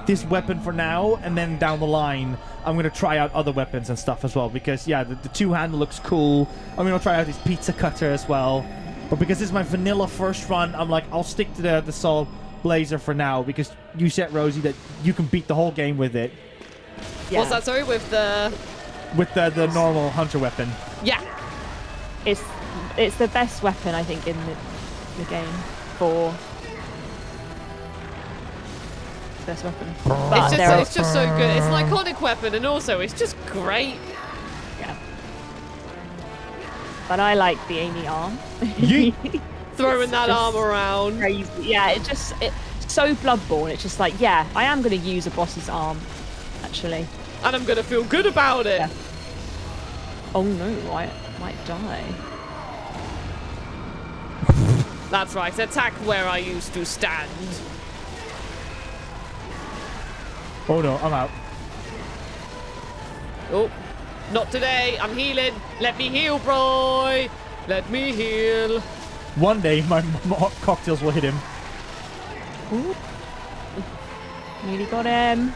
this weapon for now, and then down the line, I'm going to try out other weapons and stuff as well, because, yeah, the two-handle looks cool. I'm going to try out this pizza cutter as well. But because this is my vanilla first run, I'm like, I'll stick to the Saw Blazer for now, because you said, Rosie, that you can beat the whole game with it. Yeah. What's that, sorry? With the normal hunter weapon. Yeah. It's the best weapon, I think, in the game for... Best weapon. But It's just so good. It's an iconic weapon, and also it's just great. Yeah. But I like the Amy arm. Throwing that arm around. Crazy. Yeah, it's so Bloodborne. It's just like, yeah, I am going to use a boss's arm, actually. And I'm going to feel good about it. Yeah. Oh no, I might die. That's right. Attack where I used to stand. Oh no, I'm out. Oh, not today. I'm healing. Let me heal, bro. Let me heal. One day, my cocktails will hit him. Ooh. Nearly got him.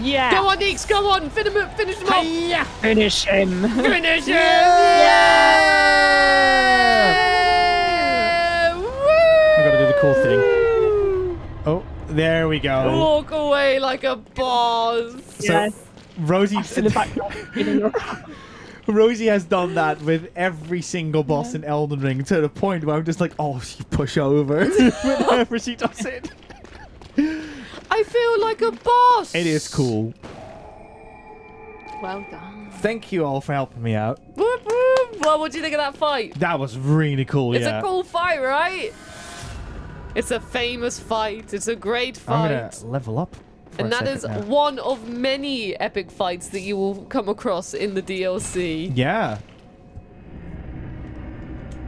Yeah. Go on, Neeks, go on. Finish him off. Yeah. Finish him. Finish him. Yeah. Woo! I gotta do the cool thing. Oh, there we go. Walk away like a boss. So, Yes. Rosie, In the background. Rosie has done that with every single boss in Elden Ring to the point where I'm just like, oh, she push over whenever she does it. I feel like a boss. It is cool. Well done. Thank you all for helping me out. Whoop, whoop. Well, what do you think of that fight? That was really cool, It's yeah. a cool fight, right? It's a famous fight. It's a great fight. I'm gonna level up. And that is one of many epic fights that you will come across in the DLC. Yeah.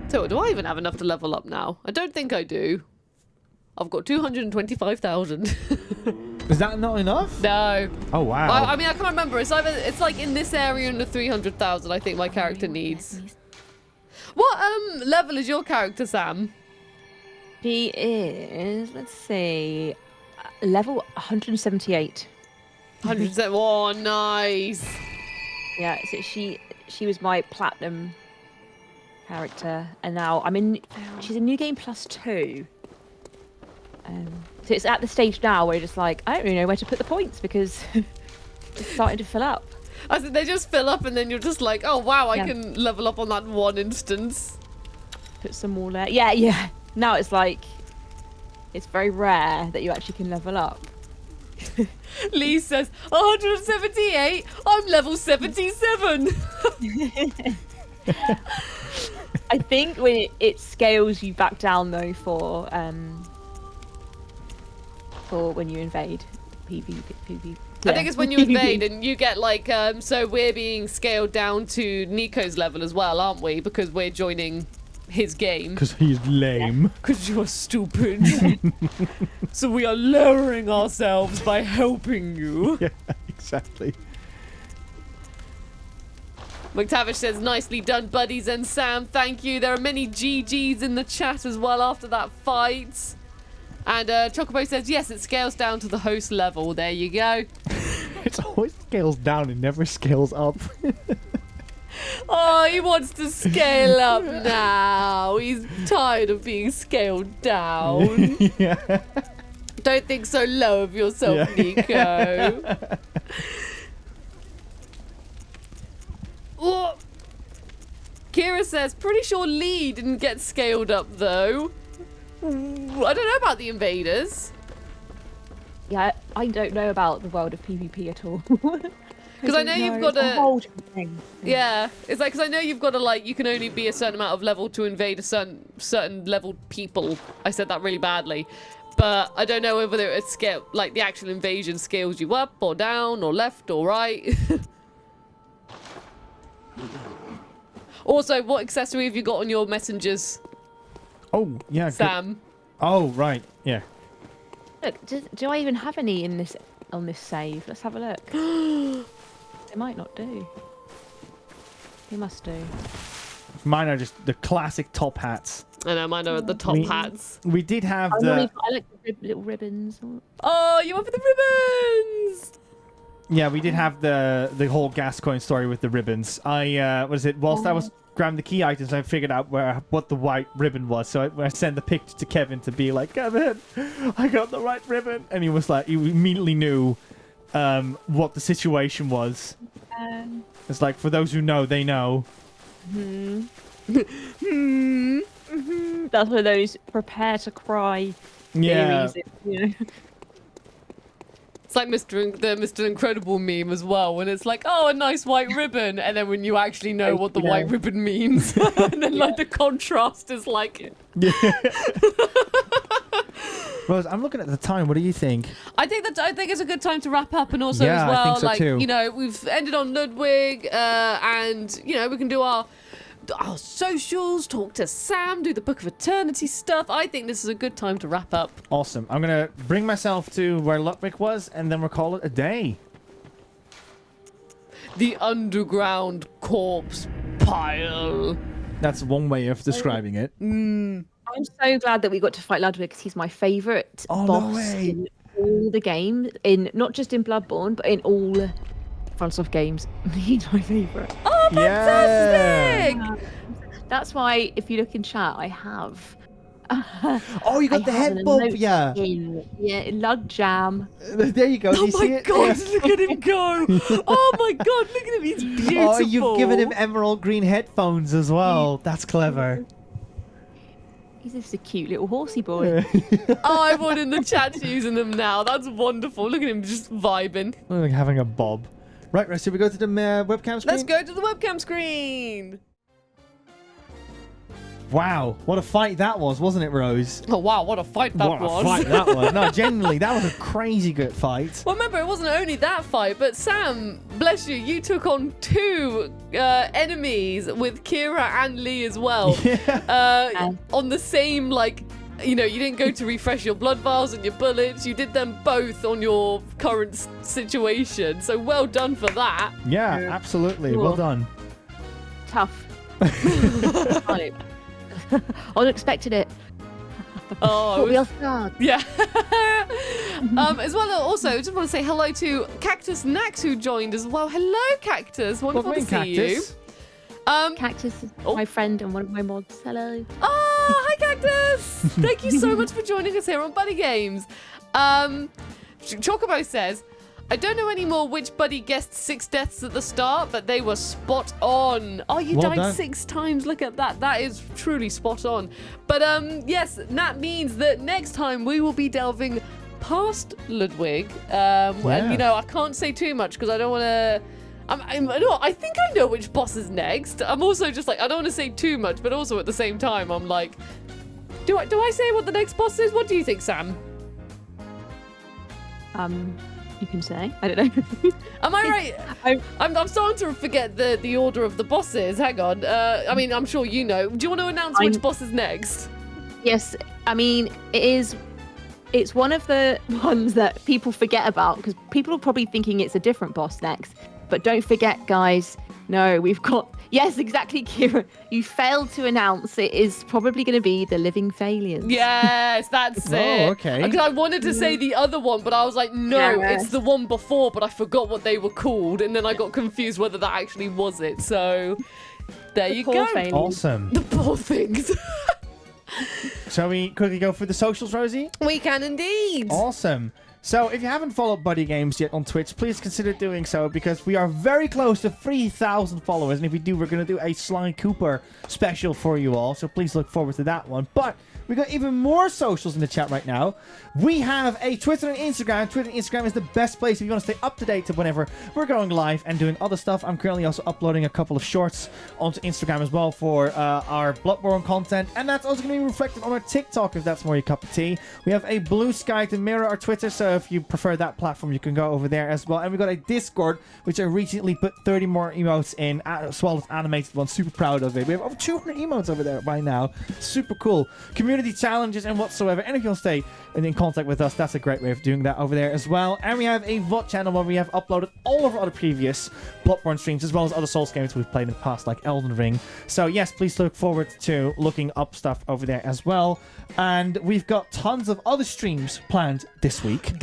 So, do I even have enough to level up now? I don't think I do. I've got 225,000. Is that not enough? No. Oh, wow. I mean, I can't remember. It's like in this area in the 300,000 I think my character needs. What level is your character, Sam? She is, let's see, level 178. 100%. Oh, nice. Yeah, so she was my platinum character, and now she's in New Game +2. So it's at the stage now where you're just like, I don't really know where to put the points because it's starting to fill up. I said they just fill up and then you're just like, oh wow, I Yeah. can level up on that one instance. Put some more there. Yeah, yeah. Now it's like, it's very rare that you actually can level up. Lee says, 178, I'm level 77. I think when it scales you back down though for when you invade PvP. I think it's when you invade and you get like, so we're being scaled down to Nico's level as well, aren't we? Because we're joining his game. Because he's lame. Because you're stupid. So we are lowering ourselves by helping you. Yeah, exactly. McTavish says, nicely done, buddies and Sam. Thank you. There are many GGs in the chat as well after that fight. And Chocobo says, yes, it scales down to the host level. There you go. It always scales down, it never scales up. Oh, he wants to scale up now. He's tired of being scaled down. Yeah. Don't think so low of yourself, Yeah. Nico. Oh. Kira says, pretty sure Lee didn't get scaled up though. I don't know about the invaders. Yeah, I don't know about the world of PvP at all. Because I know you've got It's a... whole different thing. Yeah, it's like, because I know you've got to, like, you can only be a certain amount of level to invade a certain level people. I said that really badly. But I don't know whether it's scale, like, the actual invasion scales you up or down or left or right. Also, what accessory have you got on your messengers, Oh, yeah. good. Sam? Oh, right. Yeah. Look, do I even have any in this on this save? Let's have a look. It might not do. It must do. Mine are just the classic top hats. I know, mine are the top hats. We did have I the... like the little ribbons. Oh, you went for the ribbons! Yeah, we did have the whole Gascoigne story with the ribbons. Whilst I was grabbing the key items, I figured out what the white ribbon was. So I sent the picture to Kevin to be like, Kevin, I got the right ribbon. And he was like, he immediately knew what the situation was. It's like, for those who know, they know. That's one of those prepare to cry Yeah. theories. You know? It's like the Mr. Incredible meme as well, when it's like, oh, a nice white ribbon, and then when you actually know what the white ribbon means, and then like the contrast is like... Yeah. Rose, I'm looking at the time. What do you think? I think it's a good time to wrap up, and also Yeah, as well, I think so like too. you know, we've ended on Ludwig, and you know, we can do our socials, talk to Sam, do the Book of Eternity stuff. I think this is a good time to wrap up. Awesome. I'm going to bring myself to where Ludwig was, and then we'll call it a day. The underground corpse pile. That's one way of describing it. I'm so glad that we got to fight Ludwig because he's my favourite Oh, no boss way. in all the games, in not just in Bloodborne, but in all FromSoft games. He's my favourite. Oh, fantastic! That's why, if you look in chat, I have. Oh, you got the head bob, yeah. In Lug Jam. There you go. Do Oh you see my it? god, Yeah. look at him go! Oh my god, look at him, he's beautiful. Oh, you've given him emerald green headphones as well. That's clever. He's just a cute little horsey boy. Oh, everyone in the chat's using them now. That's wonderful. Look at him just vibing. Like having a bob. Right, should we go to the webcam screen? Let's go to the webcam screen. Wow, what a fight that was, wasn't it, Rose? Oh wow, what a fight that what was. a fight that was. No, genuinely, that was a crazy good fight. Well, remember, it wasn't only that fight, but Sam, bless you, you took on 2 enemies with Kira and Lee as well. On the same, like, you know, you didn't go to refresh your blood vials and your bullets. You did them both on your current situation. So well done for that. Yeah, absolutely. Cool. Well done. Tough. I was expecting it. Oh, We off guard. yeah. As well, also, I just want to say hello to Cactus Nax who joined as well. Hello, Cactus. Wonderful to see you. Cactus is Oh. my friend and one of my mods. Hello. Oh, hi, Cactus. Thank you so much for joining us here on BuddyGames. Chocobo says, I don't know anymore which buddy guessed 6 deaths at the start, but they were spot on. Oh, you Well died done. 6 times. Look at that. That is truly spot on. But yes, that means that next time we will be delving past Ludwig. And, you know, I can't say too much because I don't want to... I think I know which boss is next. I'm also just like, I don't want to say too much, but also at the same time, I'm like, do I say what the next boss is? What do you think, Sam? You can say. I don't know. Am I right? I'm starting to forget the order of the bosses. Hang on. I mean, I'm sure you know. Do you want to announce which boss is next? Yes, I mean, it's one of the ones that people forget about because people are probably thinking it's a different boss next. But don't forget, guys. No, we've got... Yes, exactly, Kira. You failed to announce it is probably going to be the Living Failures. Yes, that's it. Oh, okay. Because I wanted to say the other one, but I was like, no, Yes. it's the one before, but I forgot what they were called. And then I got confused whether that actually was it. So there you Poor go. Failures. Awesome. The poor things. Shall we quickly go through the socials, Rosie? We can indeed. Awesome. So if you haven't followed BuddyGames yet on Twitch, please consider doing so because we are very close to 3,000 followers. And if we do, we're going to do a Sly Cooper special for you all. So please look forward to that one. But we got even more socials in the chat right now. We have a Twitter and Instagram. Twitter and Instagram is the best place if you want to stay up to date to whenever we're going live and doing other stuff. I'm currently also uploading a couple of shorts onto Instagram as well for our Bloodborne content. And that's also going to be reflected on our TikTok if that's more your cup of tea. We have a blue sky to mirror our Twitter. So if you prefer that platform, you can go over there as well. And we got a Discord, which I recently put 30 more emotes in, as well as animated ones. Super proud of it. We have over 200 emotes over there by now. Super cool. Community challenges and whatsoever. And if you'll stay in contact with us, that's a great way of doing that over there as well. And we have a VOD channel where we have uploaded all of our other previous Bloodborne streams, as well as other Souls games we've played in the past, like Elden Ring. So yes, please look forward to looking up stuff over there as well. And we've got tons of other streams planned this week.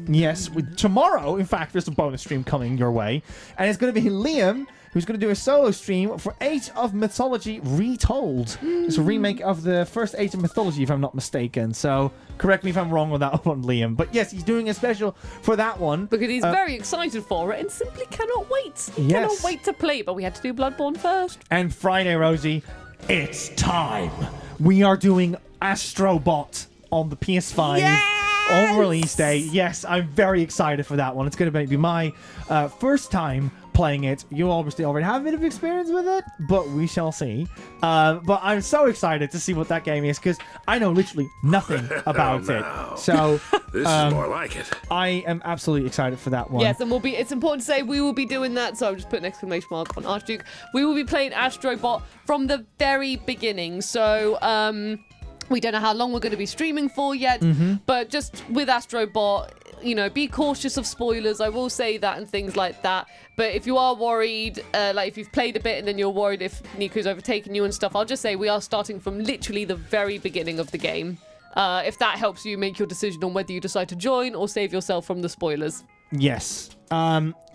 Yes, tomorrow, in fact, there's a bonus stream coming your way. And it's going to be Liam, who's going to do a solo stream for Age of Mythology Retold. It's a remake of the first Age of Mythology, if I'm not mistaken. So correct me if I'm wrong on that one, Liam. But yes, he's doing a special for that one. Because he's very excited for it and simply cannot wait. He cannot wait to play it, but we had to do Bloodborne first. And Friday, Rosie, it's time. We are doing Astrobot on the PS5. Yes! On release day. Yes, I'm very excited for that one. It's going to be my first time playing it. You obviously already have a bit of experience with it, but we shall see. But I'm so excited to see what that game is because I know literally nothing about it. So This is more like it. I am absolutely excited for that one. Yes, and it's important to say we will be doing that. So I'll just put an exclamation mark on Archduke. We will be playing Astrobot from the very beginning. So we don't know how long we're going to be streaming for yet, but just with Astrobot, be cautious of spoilers. I will say that and things like that. But if you are worried, like if you've played a bit and then you're worried if Nico's overtaken you and stuff, I'll just say we are starting from literally the very beginning of the game. If that helps you make your decision on whether you decide to join or save yourself from the spoilers. Yes.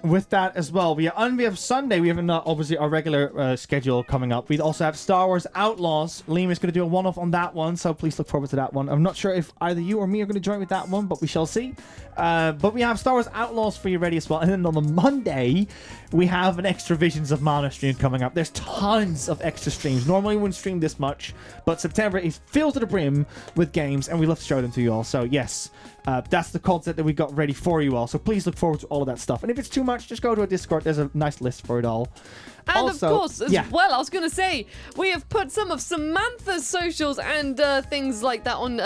With that as well, we have Sunday. We have obviously our regular schedule coming up. We also have Star Wars Outlaws. Liam is going to do a one-off on that one, so please look forward to that one. I'm not sure if either you or me are going to join with that one, but we shall see. But we have Star Wars Outlaws for you ready as well. And then on the Monday, we have an extra Visions of Mana stream coming up. There's tons of extra streams. Normally we wouldn't stream this much, but September is filled to the brim with games, and we love to show them to you all. So yes, that's the content that we got ready for you all. So please look forward to all of that stuff. And if it's too much, just go to a Discord. There's a nice list for it all. And also, of course, as well, I was going to say, we have put some of Samantha's socials and things like that on.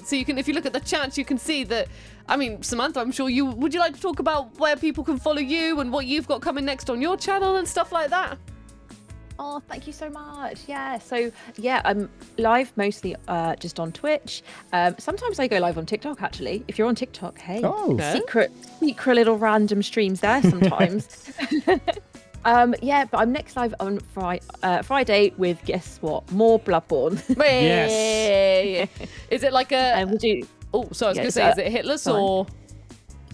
So you can, if you look at the chat, you can see that. I mean, Samantha, I'm sure would you like to talk about where people can follow you and what you've got coming next on your channel and stuff like that? Oh, thank you so much. Yeah, so I'm live mostly just on Twitch. Sometimes I go live on TikTok, actually. If you're on TikTok, hey. Oh. Secret little random streams there sometimes. But I'm next live on Friday with, guess what, more Bloodborne. Yes. Is it like a... And we'll do... Oh, so I was going to say, is it hitless or...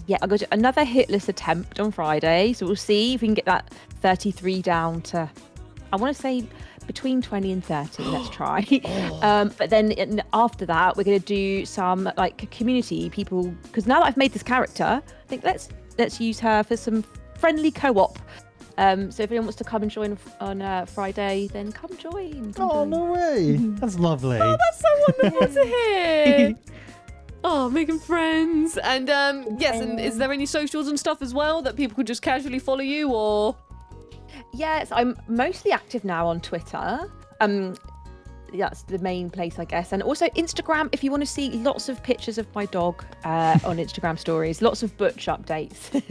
Yeah, I'll go to another hitless attempt on Friday. So we'll see if we can get that 33 down to... I want to say between 20 and 30. Let's try. But then after that, we're going to do some like community people, because now that I've made this character, I think let's use her for some friendly co-op. So if anyone wants to come and join on Friday, then come join. No way. That's lovely. Oh, that's so wonderful to hear. Oh, making friends. And yes, and is there any socials and stuff as well that people could just casually follow you or... Yes, I'm mostly active now on Twitter. That's the main place, I guess. And also Instagram, if you want to see lots of pictures of my dog on Instagram stories, lots of butch updates.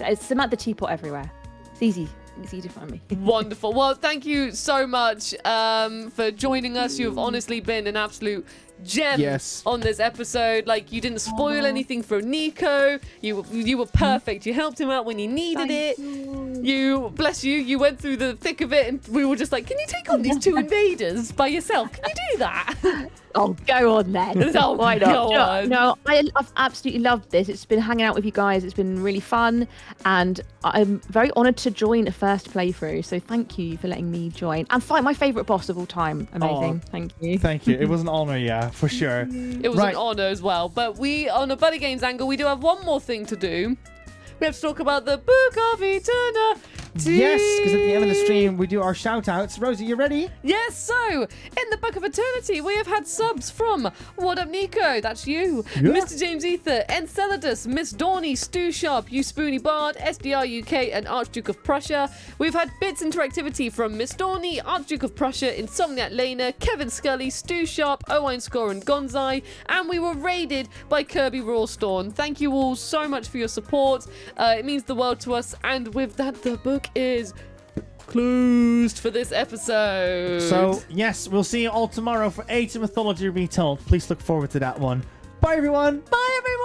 It's Samantha Teapot everywhere. It's easy. It's easy to find me. Wonderful. Well, thank you so much for joining us. You've honestly been an absolute gem on this episode. Like, you didn't spoil anything for Nico. You were perfect. You helped him out when he needed it. You, bless you, you went through the thick of it, and we were just like, can you take on these two invaders by yourself? Can you do that? Oh, go on then. Oh, why not? go on. No, I've absolutely loved this. It's been hanging out with you guys. It's been really fun, and I'm very honoured to join a first playthrough. So thank you for letting me join and fight my favourite boss of all time. Amazing. Thank you. Thank you. It was an honour, yeah, for sure. It was an honour as well. But we, on a BuddyGames angle, we do have one more thing to do. We have to talk about the Book of Eternityyy. Yes, because at the end of the stream, we do our shout-outs. Rosie, you ready? Yes, so, in the Book of Eternityyy, we have had subs from WhaddupNico, that's you, Mr. James Ether, Enceladus, Miss Dawny, Stu Sharp, You Spoony Bard, SDR UK, and Archduke of Prussia. We've had bits interactivity from Miss Dawny, Archduke of Prussia, Insomniac Lena, Kevin Scully, Stu Sharp, Owain Score, and Gonzai, and we were raided by Kirby Rawstorn. Thank you all so much for your support. It means the world to us, and with that, the book is closed for this episode. So, yes, we'll see you all tomorrow for Age of Mythology Retold. Please look forward to that one. Bye, everyone. Bye, everyone.